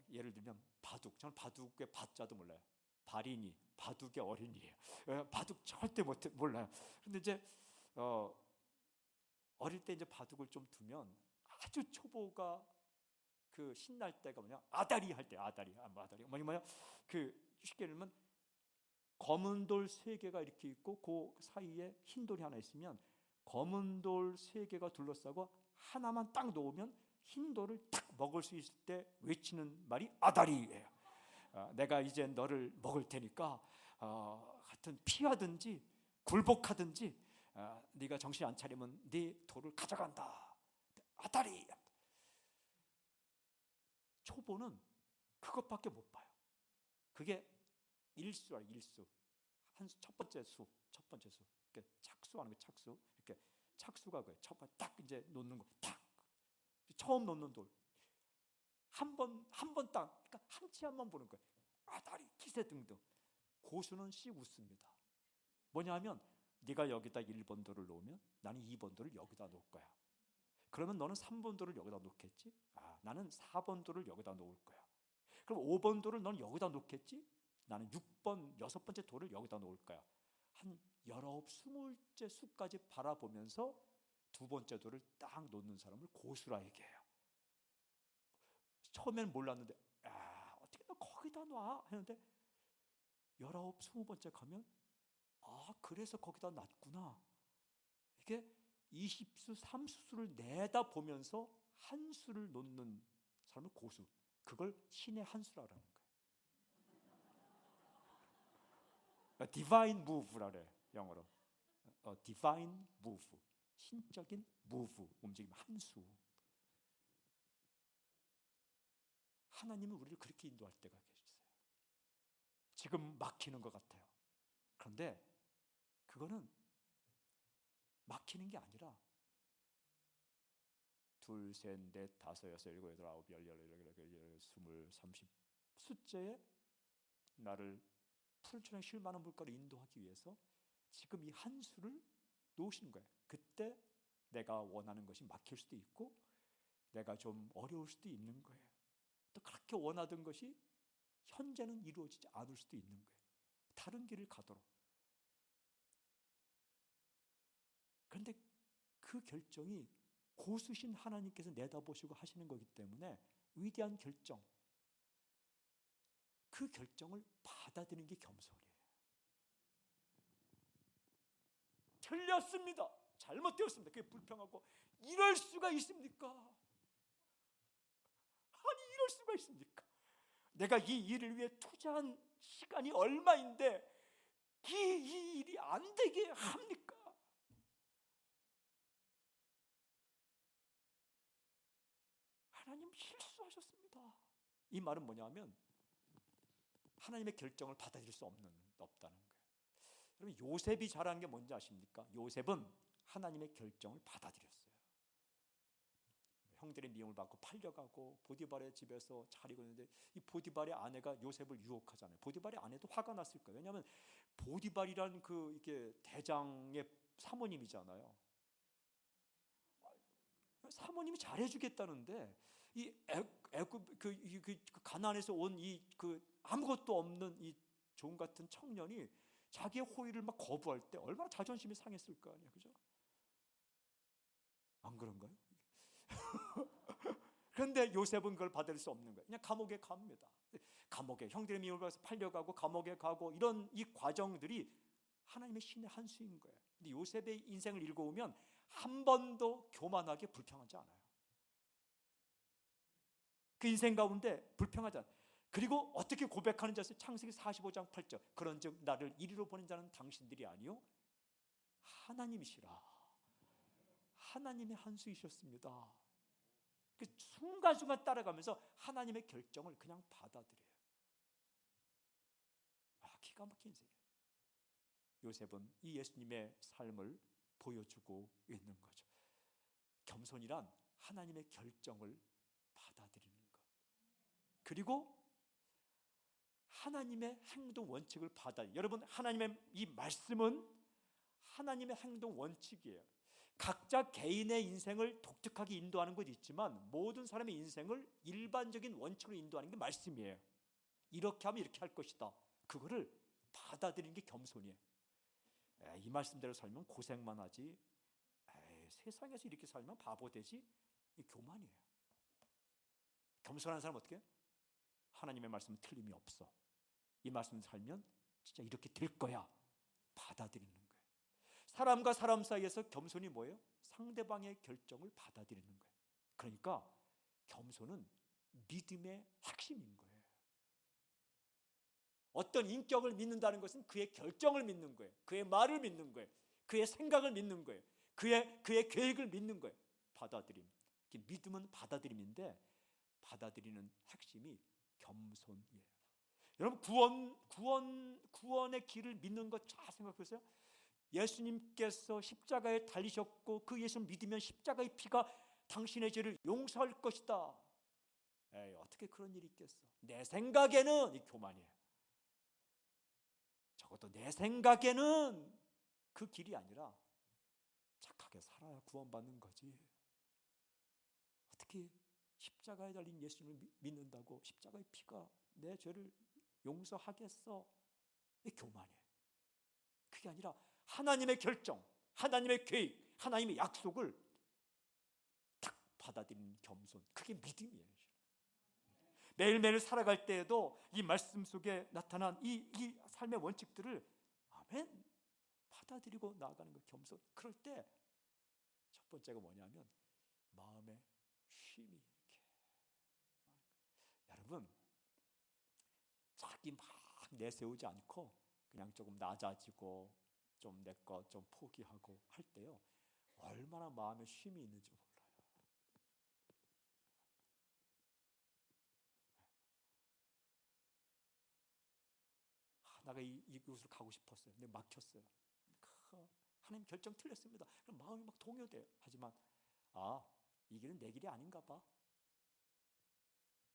예를 들면 바둑. 저는 바둑의 바자도 몰라요. 발인이 바둑의 어린이에요. 바둑 절대 몰라요. 근데 이제 어릴 때 이제 바둑을 좀 두면 아주 초보가 그 신날 때가 뭐냐, 아다리 할 때, 아다리 뭐냐, 그 쉽게 얘기하면 검은 돌 3개가 이렇게 있고 그 사이에 흰 돌이 하나 있으면 검은 돌 3개가 둘러싸고 하나만 딱 놓으면 흰 돌을 딱 먹을 수 있을 때 외치는 말이 아다리예요. 내가 이제 너를 먹을 테니까 하여튼 피하든지 굴복하든지 네가 정신 안 차리면 네 돌을 가져간다. 아다리. 초보는 그것밖에 못 봐요. 그게 일수라, 일수. 첫 번째 수. 이렇게 착수하는 거, 착수. 이렇게 착수가 그거예요. 첫 번째 딱 이제 놓는 거, 딱. 처음 놓는 돌. 한 번 딱, 그러니까 한 치 한번 보는 거예요. 아다리, 기세 등등. 고수는 씩 웃습니다. 뭐냐면 네가 여기다 1번 돌을 놓으면 나는 2번 돌을 여기다 놓을 거야. 그러면 너는 3번 돌을 여기다 놓겠지? 나는 4번 돌을 여기다 놓을 거야. 그럼 5번 돌을 너는 여기다 놓겠지? 나는 6번, 6번째 돌을 여기다 놓을 거야. 한 19, 20째 수까지 바라보면서 2번째 돌을 딱 놓는 사람을 고수라 얘기해요. 처음에는 몰랐는데 어떻게 너 거기다 놔? 했는데 19, 20번째 가면 그래서 거기다 놨구나. 이게 20수, 30수를 내다보면서 한 수를 놓는 사람을 고수. 그걸 신의 한 수라는 거예요. Divine move라 그래, 영어로. Divine move. 신적인 move, 움직임, 한 수. 하나님은 우리를 그렇게 인도할 때가 계셨어요. 지금 막히는 것 같아요. 그런데 그거는 막히는 게 아니라 2, 3, 4, 5, 6, 7, 8, 9, 10, 20, 30 숫자에 나를 푸른초장 쉴 만한 물가로 인도하기 위해서 지금 이 한 수를 놓으시는 거예요. 그때 내가 원하는 것이 막힐 수도 있고 내가 좀 어려울 수도 있는 거예요. 또 그렇게 원하던 것이 현재는 이루어지지 않을 수도 있는 거예요. 다른 길을 가도록. 그런데 그 결정이 고수신 하나님께서 내다보시고 하시는 거기 때문에 위대한 결정, 그 결정을 받아들이는 게 겸손이에요. 틀렸습니다, 잘못되었습니다, 그게 불평하고 이럴 수가 있습니까? 아니 이럴 수가 있습니까? 내가 이 일을 위해 투자한 시간이 얼마인데 이 일이 안 되게 합니까? 하나님 실수하셨습니다. 이 말은 뭐냐면 하나님의 결정을 받아들일 수 없다는 거예요. 여러분, 요셉이 잘한 게 뭔지 아십니까? 요셉은 하나님의 결정을 받아들였어요. 형들의 미움을 받고 팔려가고 보디발의 집에서 자리고 있는데 이 보디발의 아내가 요셉을 유혹하잖아요. 보디발의 아내도 화가 났을 거예요. 왜냐하면 보디발이란 그 이게 대장의 사모님이잖아요. 사모님이 잘해주겠다는데 이 애굽 그 가나안에서 온 이 그 아무것도 없는 이 종 같은 청년이 자기의 호의를 막 거부할 때 얼마나 자존심이 상했을 거 아니야, 그죠? 안 그런가요? 그런데 요셉은 그걸 받을 수 없는 거예요. 그냥 감옥에 갑니다. 감옥에 형들의 미움을 받아서 팔려가고 감옥에 가고 이런 이 과정들이 하나님의 신의 한 수인 거예요. 근데 요셉의 인생을 읽어보면 한 번도 교만하게 불평하지 않아요. 그 인생 가운데 불평하지 않아요. 그리고 어떻게 고백하는지 아세요? 창세기 45장 8절. 그런즉 나를 이리로 보낸 자는 당신들이 아니요 하나님이시라. 하나님의 한 수이셨습니다. 그 순간순간 따라가면서 하나님의 결정을 그냥 받아들여요. 기가 막힌 인생이에요. 요셉은 이 예수님의 삶을 보여주고 있는 거죠. 겸손이란 하나님의 결정을 받아들이는 것, 그리고 하나님의 행동 원칙을 여러분, 하나님의 이 말씀은 하나님의 행동 원칙이에요. 각자 개인의 인생을 독특하게 인도하는 것도 있지만 모든 사람의 인생을 일반적인 원칙으로 인도하는 게 말씀이에요. 이렇게 하면 이렇게 할 것이다. 그거를 받아들이는 게 겸손이에요. 이 말씀대로 살면 고생만 하지, 세상에서 이렇게 살면 바보 되지, 이 교만이에요. 겸손한 사람은 어떻게 해요? 하나님의 말씀은 틀림이 없어, 이 말씀 살면 진짜 이렇게 될 거야, 받아들이는 거예요. 사람과 사람 사이에서 겸손이 뭐예요? 상대방의 결정을 받아들이는 거예요. 그러니까 겸손은 믿음의 핵심인 거예요. 어떤 인격을 믿는다는 것은 그의 결정을 믿는 거예요. 그의 말을 믿는 거예요. 그의 생각을 믿는 거예요. 그의 계획을 믿는 거예요. 받아들임. 믿음은 받아들임인데 받아들이는 핵심이 겸손이에요. 여러분, 구원의 길을 믿는 것 잘 생각해 보세요. 예수님께서 십자가에 달리셨고 그 예수를 믿으면 십자가의 피가 당신의 죄를 용서할 것이다. 어떻게 그런 일이 있겠어? 내 생각에는, 이 교만이에요. 적어도 내 생각에는 그 길이 아니라 착하게 살아야 구원받는 거지. 어떻게 십자가에 달린 예수님을 믿는다고 십자가의 피가 내 죄를 용서하겠어? 이 교만이에요. 그게 아니라 하나님의 결정, 하나님의 계획, 하나님의 약속을 딱 받아들이는 겸손, 그게 믿음이에요. 매일매일 살아갈 때에도 이 말씀 속에 나타난 이 삶의 원칙들을 아멘 받아들이고 나아가는 거, 겸손. 그럴 때 첫 번째가 뭐냐면 마음의 쉼이. 이렇게 여러분, 자기 막 내세우지 않고 그냥 조금 낮아지고 좀 내 것 좀 포기하고 할 때요, 얼마나 마음에 쉼이 있는지 몰라요. 나가 이곳으로 가고 싶었어요. 근데 막혔어요. 하나님 결정 틀렸습니다. 그럼 마음이 막 동요돼요. 하지만 이 길은 내 길이 아닌가 봐.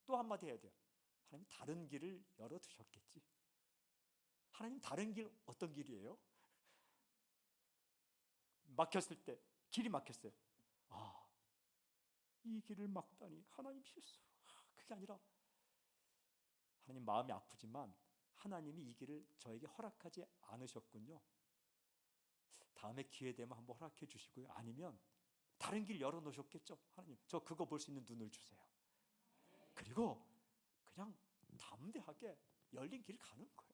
또 한마디 해야 돼요. 하나님 다른 길을 열어두셨겠지. 하나님 다른 길, 어떤 길이에요? 막혔을 때, 길이 막혔어요. 이 길을 막다니 하나님 실수. 그게 아니라 하나님 마음이 아프지만 하나님이 이 길을 저에게 허락하지 않으셨군요. 다음에 기회 되면 한번 허락해 주시고요. 아니면 다른 길 열어놓으셨겠죠. 하나님, 저 그거 볼 수 있는 눈을 주세요. 그리고 그냥 담대하게 열린 길 가는 거예요.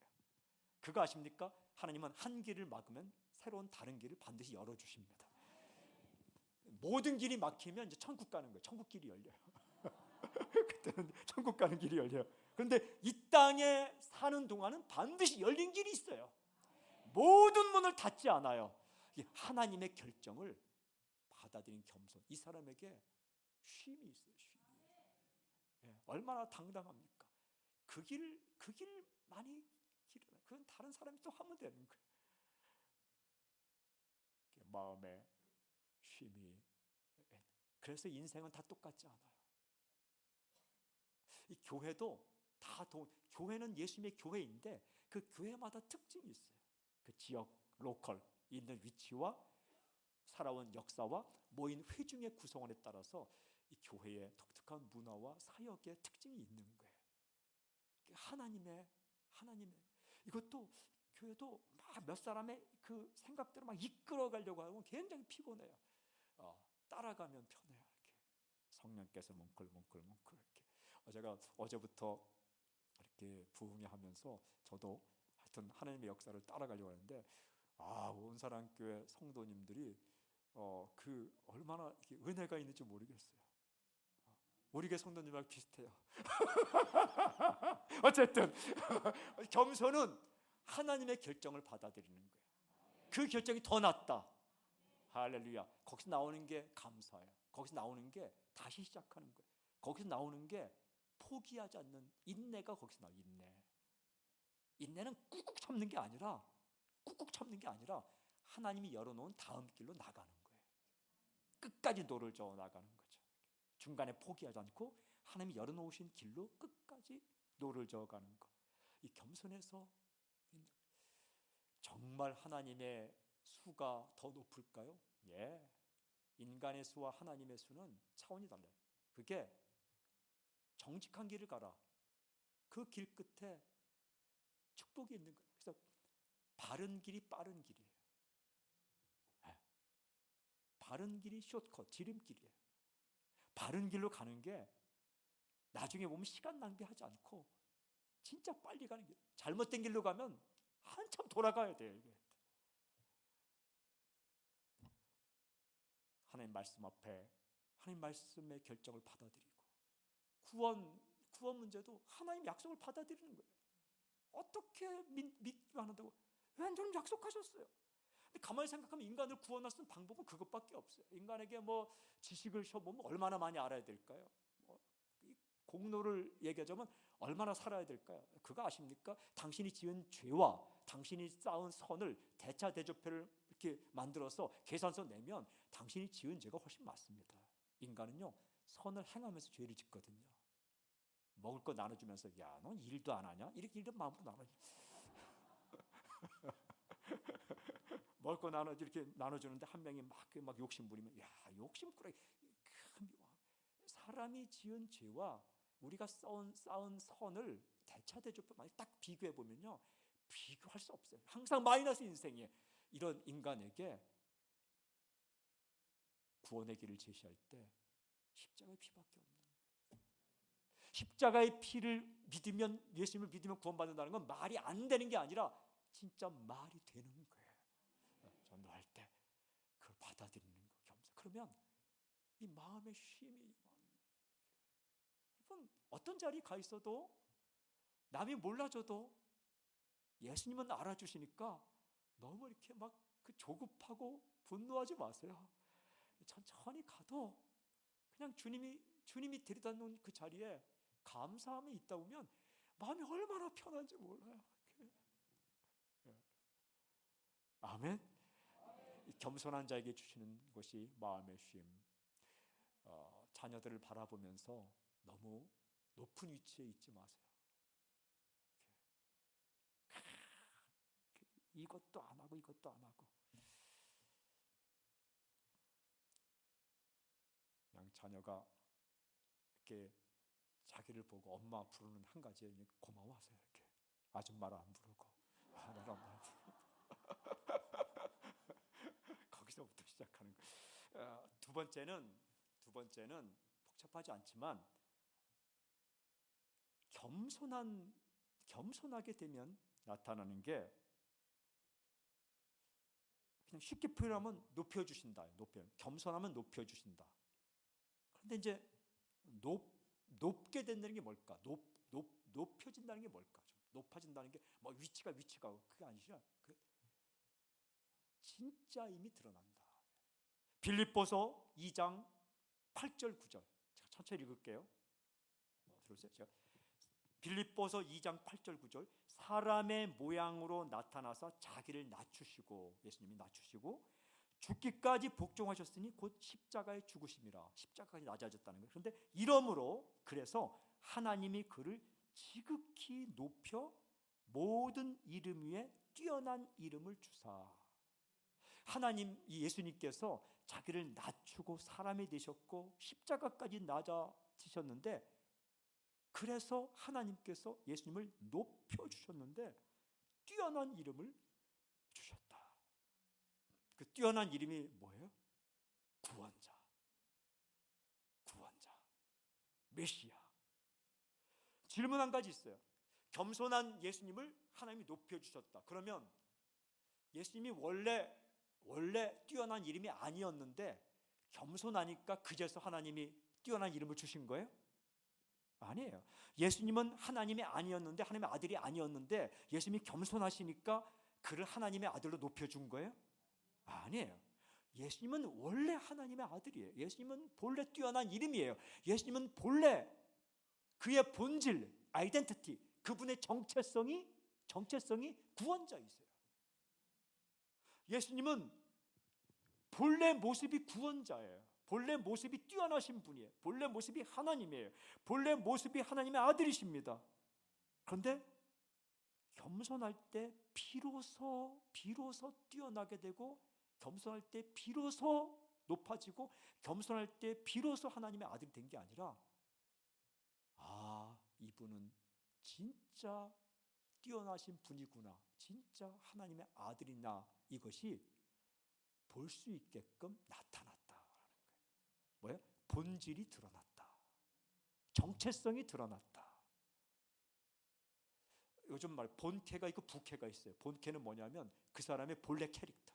그거 아십니까? 하나님은 한 길을 막으면 새로운 다른 길을 반드시 열어주십니다. 모든 길이 막히면 이제 천국 가는 거예요. 천국 길이 열려요. 그때는 천국 가는 길이 열려요. 그런데 이 땅에 사는 동안은 반드시 열린 길이 있어요. 모든 문을 닫지 않아요. 하나님의 결정을 받아들인 겸손, 이 사람에게 쉼이 있어요. 쉼이. 얼마나 당당합니까? 그 길 많이 길어요. 그건 다른 사람이 또 하면 되는 거예요. 마음의 쉼이. 그래서 인생은 다 똑같지 않아요. 이 교회도 교회는 예수님의 교회인데 그 교회마다 특징이 있어요. 그 지역, 로컬 있는 위치와 살아온 역사와 모인 회중의 구성원에 따라서 이 교회의 독특한 문화와 사역의 특징이 있는 거예요. 하나님의 이것도 교회도 막 몇 사람의 그 생각대로 막 이끌어가려고 하면 굉장히 피곤해요. 따라가면 편해요. 이렇게 성령께서 뭉클뭉클 이렇게. 제가 어제부터 이렇게 부흥회하면서 저도 하여튼 하나님의 역사를 따라가려고 하는데 온사랑교회 성도님들이 그 얼마나 이렇게 은혜가 있는지 모르겠어요. 우리 교회 성도님하고 비슷해요. 어쨌든 겸손은 하나님의 결정을 받아들이는 거예요. 그 결정이 더 낫다. 할렐루야. 거기서 나오는 게 감사예요. 거기서 나오는 게 다시 시작하는 거예요. 거기서 나오는 게 포기하지 않는 인내가 거기서 나와요. 인내는 꾹꾹 참는 게 아니라 하나님이 열어놓은 다음 길로 나가는 거예요. 끝까지 노를 저어 나가는 거죠. 중간에 포기하지 않고 하나님이 열어놓으신 길로 끝까지 노를 저어가는 것. 이 겸손해서 정말 하나님의 수가 더 높을까요? 예. 인간의 수와 하나님의 수는 차원이 달라요. 그게 정직한 길을 가라. 그 길 끝에 축복이 있는 거예요. 그래서 바른 길이 빠른 길이에요. 네. 바른 길이 숏컷, 지름길이에요. 바른 길로 가는 게 나중에 보면 시간 낭비하지 않고 진짜 빨리 가는 길. 잘못된 길로 가면 한참 돌아가야 돼요. 이게. 하나님 말씀 앞에 하나님 말씀의 결정을 받아들이고 구원 문제도 하나님 약속을 받아들이는 거예요. 어떻게 믿기만 한다고? 완전 약속하셨어요. 근데 가만히 생각하면 인간을 구원할 수 있는 방법은 그것밖에 없어요. 인간에게 뭐 지식을 시험보면 얼마나 많이 알아야 될까요? 이 공로를 얘기하자면 얼마나 살아야 될까요? 그거 아십니까? 당신이 지은 죄와 당신이 쌓은 선을 대차대조표를 이렇게 만들어서 계산서 내면 당신이 지은 죄가 훨씬 많습니다. 인간은요 선을 행하면서 죄를 짓거든요. 먹을 거 나눠주면서 야, 넌 일도 안 하냐? 이렇게 일도 마음으로 나눠줘. 먹을 거 이렇게 나눠주는데 한 명이 막 욕심 부리면 야, 욕심꾸러기. 사람이 지은 죄와 우리가 쌓은 선을 대차대조표 많이 딱 비교해 보면요, 비교할 수 없어요. 항상 마이너스 인생이에요. 이런 인간에게 구원의 길을 제시할 때 십자가의 피밖에 없는 거예요. 십자가의 피를 믿으면, 예수님을 믿으면 구원받는다는 건 말이 안 되는 게 아니라 진짜 말이 되는 거예요. 전도할 때 그걸 받아들이는 거, 겸손. 그러면 이 마음의 쉼이, 여러분 어떤 자리에 가 있어도 남이 몰라줘도 예수님은 알아주시니까 너무 이렇게 막 그 조급하고 분노하지 마세요. 천천히 가도 그냥 주님이 데려다 놓은 그 자리에 감사함이 있다 보면 마음이 얼마나 편한지 몰라요. 아멘. 겸손한 자에게 주시는 것이 마음의 쉼. 자녀들을 바라보면서 너무 높은 위치에 있지 마세요. 이것도 안 하고 이것도 안 하고 그냥 자녀가 이렇게 자기를 보고 엄마 부르는 한 가지에 고마워하세요. 이렇게 아줌마를 안 부르고 내가 엄마 거기서부터 시작하는 거예요. 두 번째는 복잡하지 않지만 겸손하게 되면 나타나는 게 그냥 쉽게 표현하면 높여주신다. 겸손하면 높여주신다. 그런데 이제 높게 된다는 게 뭘까? 높여진다는 게 뭘까? 좀 높아진다는 게 뭐 위치가 그게 아니죠. 그 진짜 힘이 드러난다. 빌립보서 2장 8절 9절 제가 천천히 읽을게요. 들으세요. 제가 빌립보서 2장 8절 9절 사람의 모양으로 나타나서 자기를 낮추시고, 예수님이 낮추시고 죽기까지 복종하셨으니 곧 십자가에 죽으심이라. 십자가까지 낮아졌다는 거예요. 그런데 이러므로 그래서 하나님이 그를 지극히 높여 모든 이름 위에 뛰어난 이름을 주사. 하나님, 예수님께서 자기를 낮추고 사람이 되셨고 십자가까지 낮아지셨는데, 그래서 하나님께서 예수님을 높여주셨는데 뛰어난 이름을 주셨다. 그 뛰어난 이름이 뭐예요? 구원자, 메시아. 질문 한 가지 있어요. 겸손한 예수님을 하나님이 높여주셨다. 그러면 예수님이 원래 뛰어난 이름이 아니었는데 겸손하니까 그제서 하나님이 뛰어난 이름을 주신 거예요? 아니에요. 예수님은 하나님이 아니었는데, 하나님의 아들이 아니었는데 예수님이 겸손하시니까 그를 하나님의 아들로 높여준 거예요? 아니에요. 예수님은 원래 하나님의 아들이에요. 예수님은 본래 뛰어난 이름이에요. 예수님은 본래 그의 본질, 아이덴티티, 그분의 정체성이 구원자이세요. 예수님은 본래 모습이 구원자예요. 본래 모습이 뛰어나신 분이에요. 본래 모습이 하나님이에요. 본래 모습이 하나님의 아들이십니다. 그런데 겸손할 때 비로소 뛰어나게 되고, 겸손할 때 비로소 높아지고, 겸손할 때 비로소 하나님의 아들이 된 게 아니라, 이분은 진짜 뛰어나신 분이구나, 진짜 하나님의 아들이나, 이것이 볼 수 있게끔 나타났다라는 거예요. 뭐예요? 본질이 드러났다, 정체성이 드러났다. 요즘 말 본캐가 있고 부캐가 있어요. 본캐는 뭐냐면 그 사람의 본래 캐릭터.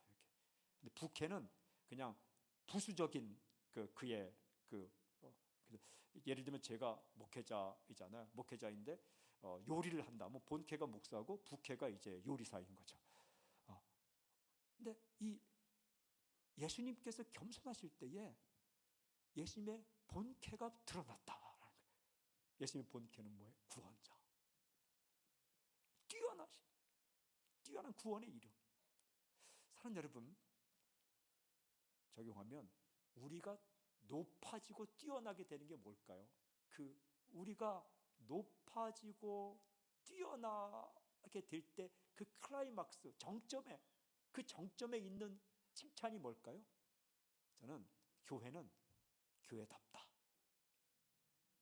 근데 부캐는 그냥 부수적인 그의 예를 들면 제가 목회자이잖아요. 목회자인데 요리를 한다. 뭐 본캐가 목사고 부캐가 이제 요리사인 거죠. 근데 이 예수님께서 겸손하실 때에 예수님의 본캐가 드러났다라는 거예요. 예수님의 본캐는 뭐예요? 구원자. 뛰어난 구원의 이름. 사랑하는 여러분, 적용하면 우리가 높아지고 뛰어나게 되는 게 뭘까요? 우리가 높아지고 뛰어나게 될 때 그 클라이막스, 정점에 있는 칭찬이 뭘까요? 저는 교회는 교회답다.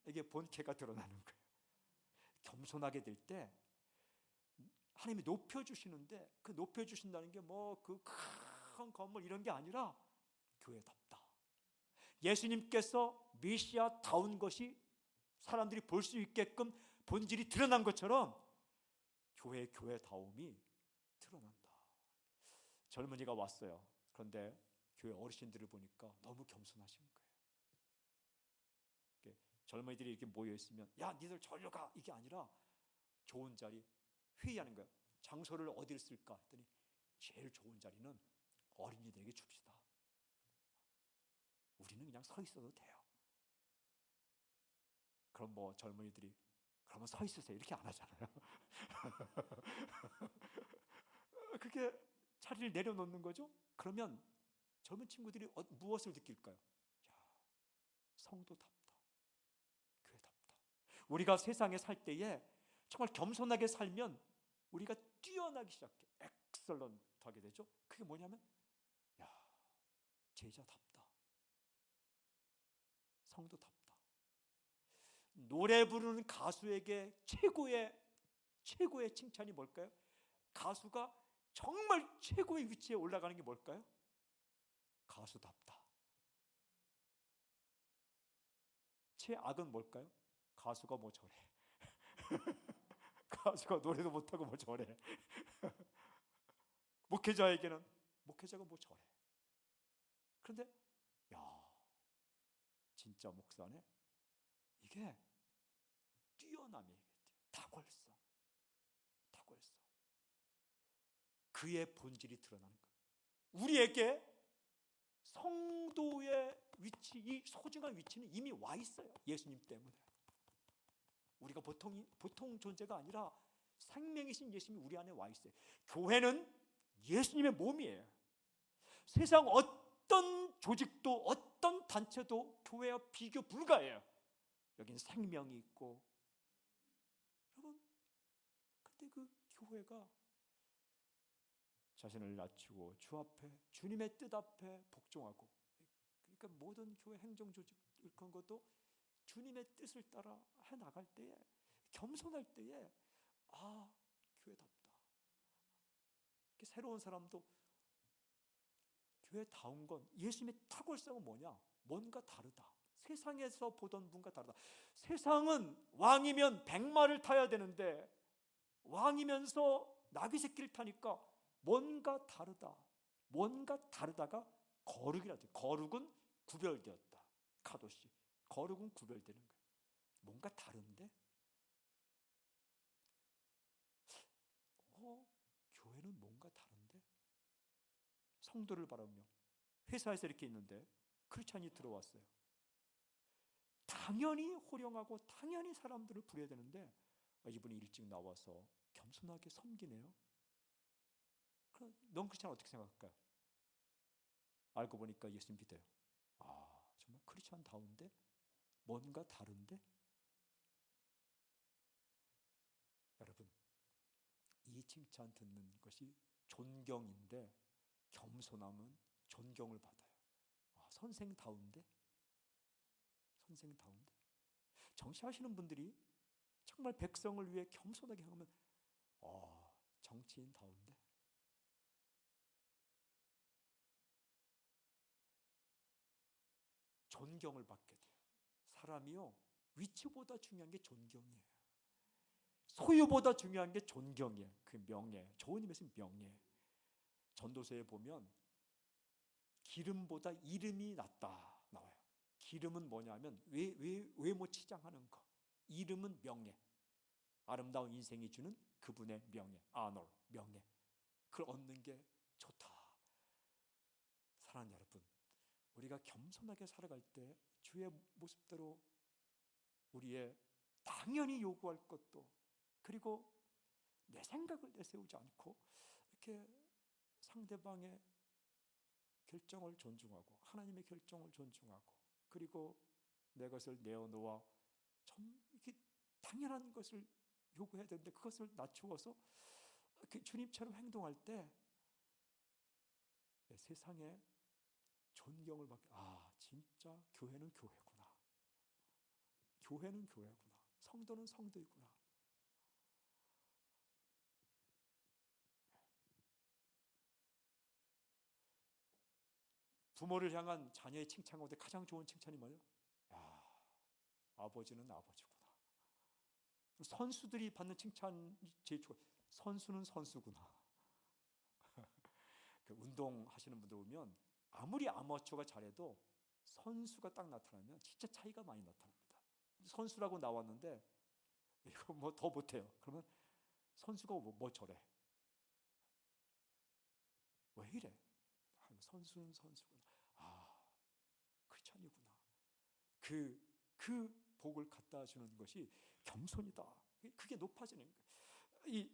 이게 본캐가 드러나는 거예요. 겸손하게 될 때 하나님이 높여주시는데, 그 높여주신다는 게 뭐 그 큰 건물 이런 게 아니라 교회답다. 예수님께서 메시아다운 것이 사람들이 볼 수 있게끔 본질이 드러난 것처럼 교회다움이 드러난다. 젊은이가 왔어요. 그런데 교회 어르신들을 보니까 너무 겸손하신 거예요. 젊은이들이 이렇게 모여 있으면 야, 니들 저리로 가, 이게 아니라 좋은 자리 회의하는 거예요. 장소를 어디를 쓸까 했더니 제일 좋은 자리는 어린이들에게 줍시다. 우리는 그냥 서 있어도 돼요. 그럼 뭐 젊은이들이 그러면 서 있으세요 이렇게 안 하잖아요. 그게 자리를 내려놓는 거죠. 그러면 젊은 친구들이 무엇을 느낄까요? 야, 성도답다, 교회답다. 우리가 세상에 살 때에 정말 겸손하게 살면 우리가 뛰어나기 시작해. 엑설런트하게 되죠. 그게 뭐냐면 야, 제자답다, 성도답다. 노래 부르는 가수에게 최고의 칭찬이 뭘까요? 가수가 정말 최고의 위치에 올라가는 게 뭘까요? 가수답다. 최악은 뭘까요? 가수가 뭐 저래. 가수가 노래도 못하고 뭐 저래. 목회자에게는 목회자가 뭐 저래. 그런데 야, 진짜 목사네. 이게 뛰어남이에요. 탁월성. 그의 본질이 드러나는 거예요. 우리에게 성도의 위치, 이 소중한 위치는 이미 와 있어요. 예수님 때문에. 우리가 보통 존재가 아니라 생명이신 예수님이 우리 안에 와 있어요. 교회는 예수님의 몸이에요. 세상 어떤 조직도 어떤 단체도 교회와 비교 불가해요. 여긴 생명이 있고. 여러분, 근데 그 교회가 자신을 낮추고 주 앞에, 주님의 뜻 앞에 복종하고, 그러니까 모든 교회 행정 조직 그런 것도 주님의 뜻을 따라 해 나갈 때에, 겸손할 때에 교회답다. 새로운 사람도 교회다운 건, 예수님의 탁월성은 뭐냐? 뭔가 다르다. 세상에서 보던 분과 다르다. 세상은 왕이면 백마를 타야 되는데 왕이면서 나귀 새끼를 타니까 뭔가 다르다. 뭔가 다르다가 거룩이라 돼. 거룩은 구별되었다. 카도시. 거룩은 구별되는 거예요. 뭔가 다른데? 교회는 뭔가 다른데? 성도를 바라보며 회사에서 이렇게 있는데 크리스찬이 들어왔어요. 당연히 호령하고 당연히 사람들을 부려야 되는데 이분이 일찍 나와서 겸손하게 섬기네요. 그럼 넌 크리스찬 어떻게 생각할까요? 알고 보니까 예수님 믿어요. 정말 크리스찬다운데? 뭔가 다른데? 여러분, 이 칭찬 듣는 것이 존경인데 겸손함은 존경을 받아요. 선생다운데? 정치하시는 분들이 정말 백성을 위해 겸손하게 하면 정치인다운데 존경을 받게 돼요. 사람이요, 위치보다 중요한 게 존경이에요. 소유보다 중요한 게 존경이에요. 그 명예, 좋은 의미에서 명예. 전도서에 보면 기름보다 이름이 낫다 나와요. 기름은 뭐냐면 외모 치장하는 거. 이름은 명예. 아름다운 인생이 주는 그분의 명예, honor, 명예. 그걸 얻는 게 좋다. 사랑하는 여러분, 우리가 겸손하게 살아갈 때 주의 모습대로 우리의 당연히 요구할 것도, 그리고 내 생각을 내세우지 않고 이렇게 상대방의 결정을 존중하고 하나님의 결정을 존중하고, 그리고 내 것을 내어놓아 좀 이렇게 당연한 것을 요구해야 되는데 그것을 낮추어서 주님처럼 행동할 때 세상에 존경을 받게, 진짜 교회는 교회구나. 교회는 교회구나. 성도는 성도이구나. 부모를 향한 자녀의 칭찬 가운데 가장 좋은 칭찬이 뭐예요? 아버지는 아버지구나. 선수들이 받는 칭찬이 제일 좋아요. 선수는 선수구나. 그 운동하시는 분들 보면 아무리 아마추어가 잘해도 선수가 딱 나타나면 진짜 차이가 많이 나타납니다. 선수라고 나왔는데 이거 뭐 더 못해요. 그러면 선수가 뭐 저래? 왜 이래? 선수는 선수구나. 크리스찬이구나. 그 복을 갖다 주는 것이 겸손이다. 그게 높아지는 거예요. 이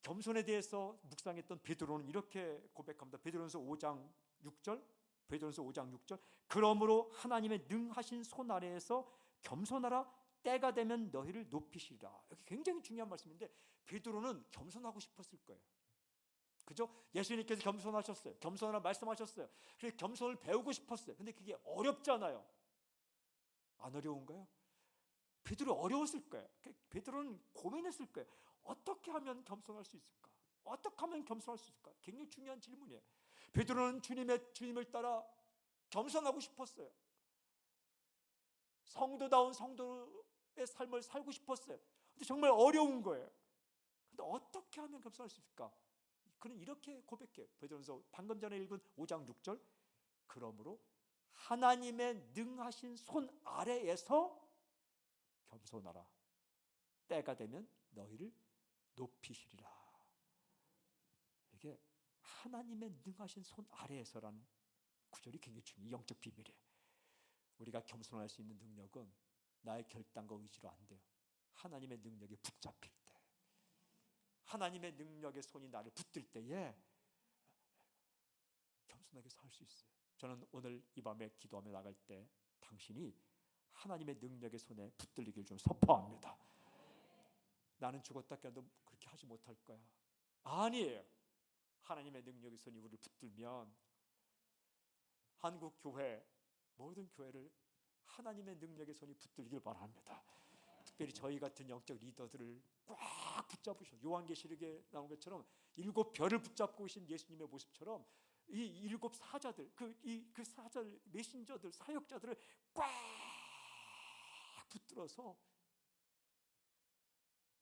겸손에 대해서 묵상했던 베드로는 이렇게 고백합니다. 베드로전서 5장 6절. 베드로전서 5장 6절. 그러므로 하나님의 능하신 손 아래에서 겸손하라. 때가 되면 너희를 높이시리라. 여기 굉장히 중요한 말씀인데 베드로는 겸손하고 싶었을 거예요. 그죠? 예수님께서 겸손하셨어요. 겸손하라 말씀하셨어요. 그래서 겸손을 배우고 싶었어요. 근데 그게 어렵잖아요. 안 어려운가요? 베드로 어려웠을 거예요. 베드로는 고민했을 거예요. 어떻게 하면 겸손할 수 있을까? 어떻게 하면 겸손할 수 있을까? 굉장히 중요한 질문이에요. 베드로는 주님을 따라 겸손하고 싶었어요. 성도다운 성도의 삶을 살고 싶었어요. 근데 정말 어려운 거예요. 근데 어떻게 하면 겸손할 수 있을까? 그는 이렇게 고백해요. 베드로전서 방금 전에 읽은 5장 6절. 그러므로 하나님의 능하신 손 아래에서 겸손하라. 때가 되면 너희를 높이시리라. 이게 하나님의 능하신 손 아래에서라는 구절이 굉장히 중요해요. 영적 비밀이에요. 우리가 겸손할 수 있는 능력은 나의 결단과 의지로 안 돼요. 하나님의 능력에 붙잡힐 때, 하나님의 능력의 손이 나를 붙들 때에 겸손하게 살 수 있어요. 저는 오늘 이 밤에 기도하며 나갈 때 당신이 하나님의 능력의 손에 붙들리길 좀 선포합니다. 나는 죽었다 깨도 그렇게 하지 못할 거야. 아니에요. 하나님의 능력의 손이 우리를 붙들면 한국 교회, 모든 교회를 하나님의 능력의 손이 붙들길 바랍니다. 특별히 저희 같은 영적 리더들을 꽉 붙잡으셔. 요한계시록에 나온 것처럼 7별을 붙잡고 계신 예수님의 모습처럼 이 7 사자들, 그 사자들, 메신저들, 사역자들을 꽉 붙들어서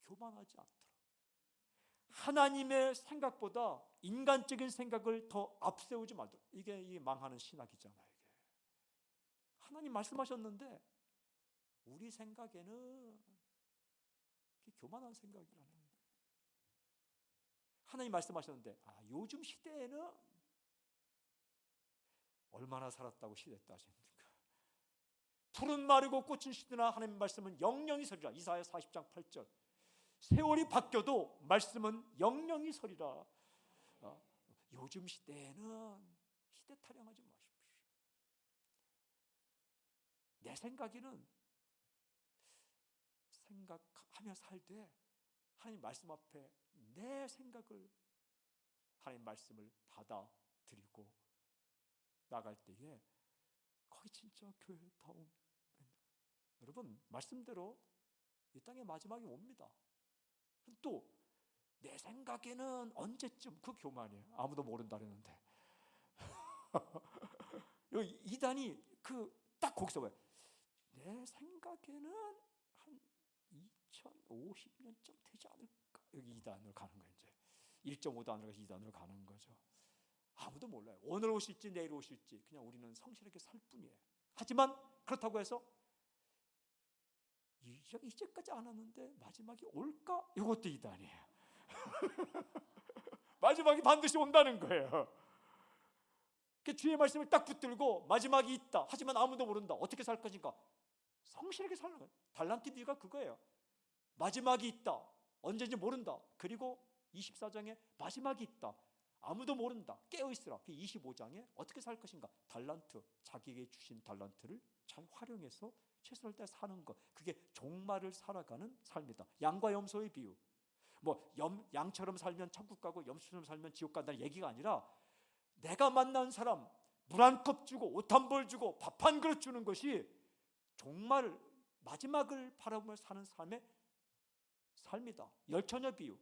교만하지 않도록, 하나님의 생각보다 인간적인 생각을 더 앞세우지 말도록. 이게 망하는 신학이잖아요. 이게 하나님 말씀하셨는데 우리 생각에는 교만한 생각이라는 거예요. 하나님 말씀하셨는데 요즘 시대에는 얼마나 살았다고 시대 따집니까? 푸른 마르고 꽃은 시드나 하나님 말씀은 영영이 서리라. 이사야 40장 8절. 세월이 바뀌어도 말씀은 영영이 서리라. 요즘 시대에는 시대 타령하지 마십시오. 내 생각에는 생각하며 살되 하나님 말씀 앞에 내 생각을, 하나님 말씀을 받아들이고 나갈 때에 거기 진짜 교회다움. 여러분 말씀대로 이 땅의 마지막이 옵니다. 또 내 생각에는 언제쯤, 그 교만이에요. 아무도 모른다 그랬는데 이단이 딱 거기서 왜? 내 생각에는 한 2050년쯤 되지 않을까? 여기 2단으로 가는 거예요. 이제 1.5단으로 가서 2단으로 가는 거죠. 아무도 몰라요. 오늘 오실지 내일 오실지 그냥 우리는 성실하게 살 뿐이에요. 하지만 그렇다고 해서 이제까지 안 왔는데 마지막이 올까? 이것도 2단이에요. 마지막이 반드시 온다는 거예요. 주의 말씀을 딱 붙들고 마지막이 있다. 하지만 아무도 모른다. 어떻게 살 것인가? 성실하게 사는 거예요. 달란트 비유가 그거예요. 마지막이 있다. 언제인지 모른다. 그리고 24장에 마지막이 있다. 아무도 모른다. 깨어있으라. 25장에 어떻게 살 것인가? 달란트, 자기에게 주신 달란트를 잘 활용해서 최선을 다해 사는 것. 그게 종말을 살아가는 삶이다. 양과 염소의 비유. 양처럼 살면 천국 가고 염소처럼 살면 지옥 간다는 얘기가 아니라 내가 만난 사람 물 한 컵 주고 옷 한 벌 주고 밥 한 그릇 주는 것이 종말 마지막을 바라보며 사는 삶의 삶이다. 열처녀 비유.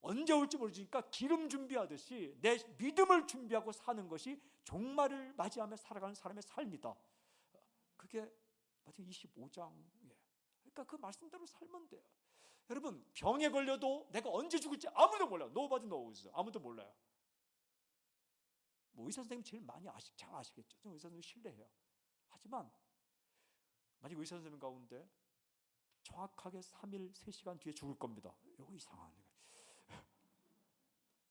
언제 올지 모르니까 기름 준비하듯이 내 믿음을 준비하고 사는 것이 종말을 맞이하며 살아가는 사람의 삶이다. 그게 마태복음 25장이에요. 그러니까 그 말씀대로 살면 돼요. 여러분, 병에 걸려도 내가 언제 죽을지 아무도 몰라요. Nobody knows. 아무도 몰라요. 의사 선생님 제일 많이 잘 아시겠죠. 저는 의사 선생님 신뢰해요. 하지만 만약 의사 선생님 가운데 정확하게 3일 3시간 뒤에 죽을 겁니다. 이거 이상한 거예요.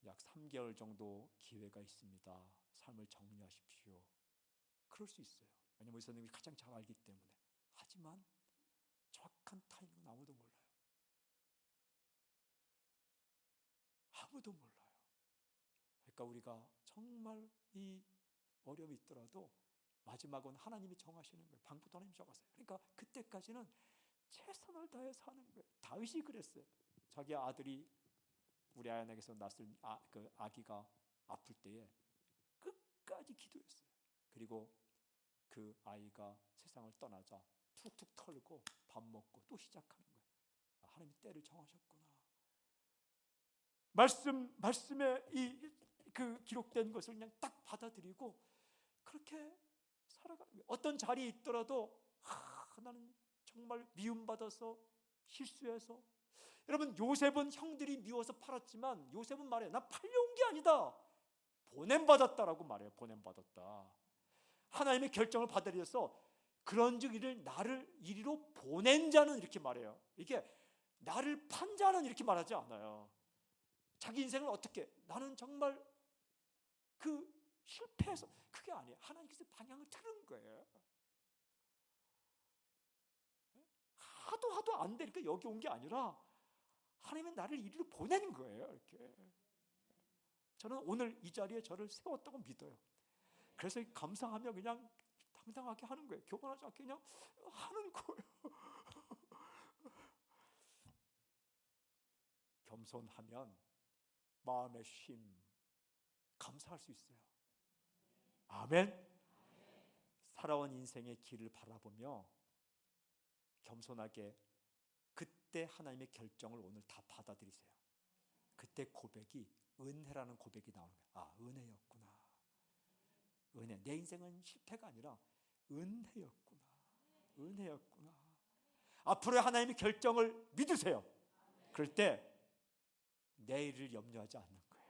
약 3개월 정도 기회가 있습니다. 삶을 정리하십시오. 그럴 수 있어요. 왜냐하면 의사 선생님이 가장 잘 알기 때문에. 하지만 정확한 타이밍은 아무도 몰라요. 아무도 몰라요. 그러니까 우리가 정말 이 어려움이 있더라도 마지막은 하나님이 정하시는 거예요. 방법도 하나님이 정하세요. 그러니까 그때까지는 최선을 다해 사는 거예요. 다윗이 그랬어요. 자기 아들이 우리 아연에게서 낳았을 그 아기가 아플 때에 끝까지 기도했어요. 그리고 그 아이가 세상을 떠나자 툭툭 털고 밥 먹고 또 시작하는 거예요. 하나님이 때를 정하셨구나. 말씀에 그 기록된 것을 그냥 딱 받아들이고 그렇게 살아가는 거예요. 어떤 자리에 있더라도 나는 정말 미움받아서 실수해서. 여러분, 요셉은 형들이 미워서 팔았지만 요셉은 말해요. 나 팔려온 게 아니다. 보냄받았다라고 말해요. 보냄받았다. 하나님의 결정을 받아들여서 그런즉 이를 나를 이리로 보낸 자는 이렇게 말해요. 이게 나를 판 자는 이렇게 말하지 않아요. 자기 인생을 어떻게, 나는 정말 실패해서, 그게 아니에요. 하나님께서 방향을 틀은 거예요. 하도 안 되니까 여기 온 게 아니라 하나님은 나를 이리로 보낸 거예요. 이렇게. 저는 오늘 이 자리에 저를 세웠다고 믿어요. 그래서 감사하며 그냥 당당하게 하는 거예요. 교만하지 않게 그냥 하는 거예요. 겸손하면 마음의 쉼, 감사할 수 있어요. 아멘. 살아온 인생의 길을 바라보며 겸손하게 그때 하나님의 결정을 오늘 다 받아들이세요. 그때 고백이 은혜라는 고백이 나오는 거예요. 은혜였구나. 은혜. 내 인생은 실패가 아니라 은혜였구나. 은혜였구나. 앞으로의 하나님의 결정을 믿으세요. 그럴 때 내일을 염려하지 않는 거예요.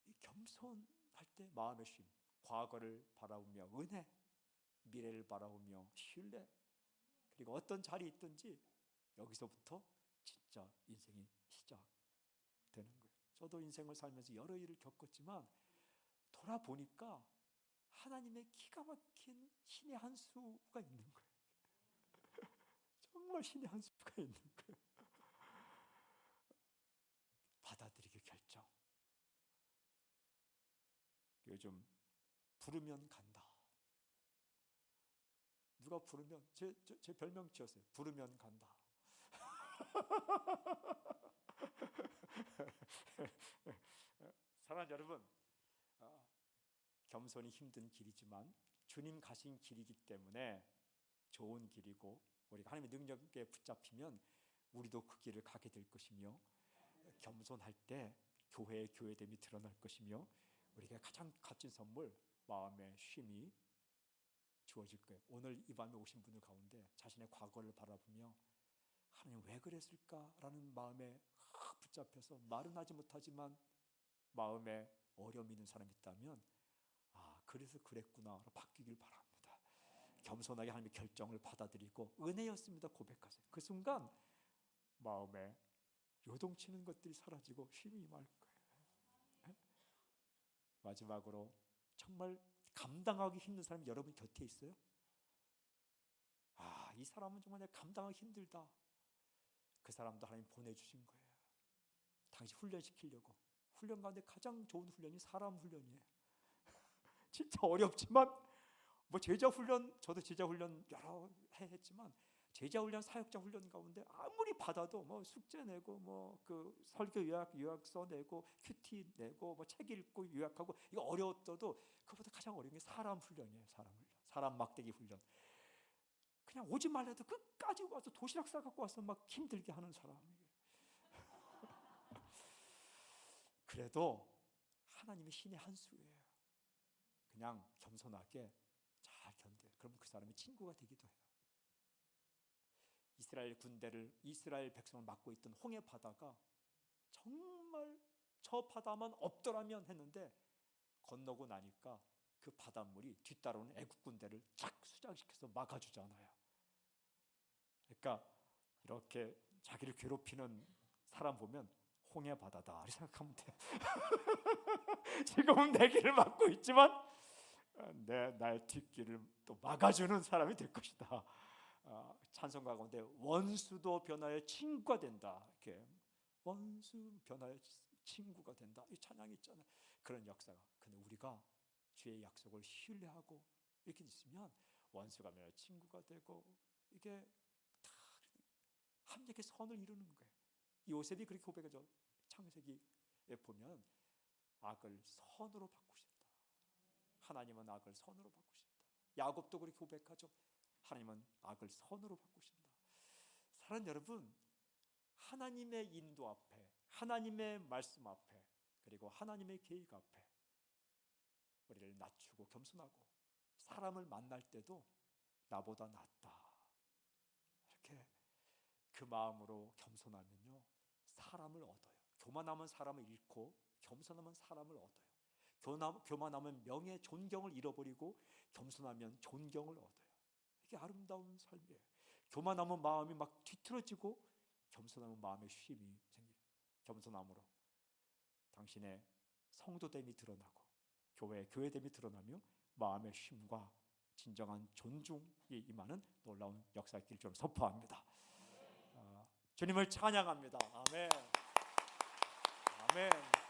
이 겸손할 때 마음의 쉼, 과거를 바라보며 은혜, 미래를 바라보며 신뢰, 그리고 어떤 자리에 있든지 여기서부터 진짜 인생이 시작되는 거예요. 저도 인생을 살면서 여러 일을 겪었지만 돌아보니까 하나님의 기가 막힌 신의 한 수가 있는 거예요. 정말 신의 한 수가 있는 거예요. 받아들이기 결정. 요즘 부르면 간다. 누가 부르면 제 별명 지었어요. 부르면 간다. 사랑하는 여러분, 겸손이 힘든 길이지만 주님 가신 길이기 때문에 좋은 길이고 우리가 하나님의 능력에 붙잡히면 우리도 그 길을 가게 될 것이며, 겸손할 때 교회의 교회됨이 드러날 것이며, 우리가 가장 값진 선물, 마음의 쉼이 주어질 거예요. 오늘 이 밤에 오신 분들 가운데 자신의 과거를 바라보며 하나님 왜 그랬을까라는 마음에 붙잡혀서 말은 하지 못하지만 마음에 어려움이 있는 사람이 있다면, 그래서 그랬구나 바뀌길 바랍니다. 겸손하게 하나님의 결정을 받아들이고 은혜였습니다 고백하세요. 그 순간 마음에 요동치는 것들이 사라지고 쉼이 임할 거예요. 마지막으로, 정말 감당하기 힘든 사람이 여러분 곁에 있어요? 이 사람은 정말 내가 감당하기 힘들다. 그 사람도 하나님 보내주신 거예요. 당신 훈련시키려고. 훈련 가운데 가장 좋은 훈련이 사람 훈련이에요. 진짜 어렵지만, 제자 훈련, 저도 제자 훈련 여러 해 했지만, 제자 훈련, 사역자 훈련 가운데 아무리 받아도 숙제 내고 그 설교 요약서 내고 큐티 내고 책 읽고 요약하고, 이거 어려웠어도 그보다 가장 어려운 게 사람 훈련이에요. 사람 훈련, 사람 막대기 훈련. 그냥 오지 말라도 끝까지 와서 도시락 싸갖고 와서 막 힘들게 하는 사람이에요. 그래도 하나님의 신의 한 수예요. 그냥 겸손하게 잘 견뎌요. 그러면 그 사람이 친구가 되기도 해요. 이스라엘 백성을 막고 있던 홍해 바다가 정말 저 바다만 없더라면 했는데, 건너고 나니까 그 바닷물이 뒤따라오는 애국 군대를 착 수장시켜서 막아주잖아요. 그러니까 이렇게 자기를 괴롭히는 사람 보면 홍해 바다다 이렇게 생각하면 돼요. 지금은 내 길을 막고 있지만 나의 뒷길을 또 막아주는 사람이 될 것이다. 찬송가 가운데 원수도 변하여 친구가 된다, 이렇게 원수 변하여 친구가 된다, 이 찬양이 있잖아요. 그런 역사가. 근데 우리가 주의 약속을 신뢰하고 이렇게 있으면 원수가 변하여 친구가 되고, 이게 다 함께 선을 이루는 거예요. 요셉이 그렇게 고백하죠. 창세기에 보면 악을 선으로 바꾸신다. 하나님은 악을 선으로 바꾸신다. 야곱도 그렇게 고백하죠. 하나님은 악을 선으로 바꾸신다. 사랑하는 여러분, 하나님의 인도 앞에, 하나님의 말씀 앞에, 그리고 하나님의 계획 앞에 우리를 낮추고 겸손하고, 사람을 만날 때도 나보다 낫다, 이렇게 그 마음으로 겸손하면요, 사람을 얻어요. 교만하면 사람을 잃고, 겸손하면 사람을 얻어요. 교만하면 명예, 존경을 잃어버리고, 겸손하면 존경을 얻어요. 이게 아름다운 삶이에요. 교만하면 마음이 막 뒤틀어지고, 겸손하면 마음에 쉼이 생겨요. 겸손함으로 당신의 성도됨이 드러나고, 교회됨이 드러나며 마음의 쉼과 진정한 존중이 임하는 놀라운 역사의 길을 좀 선포합니다. 주님을 찬양합니다. 아멘. 아멘.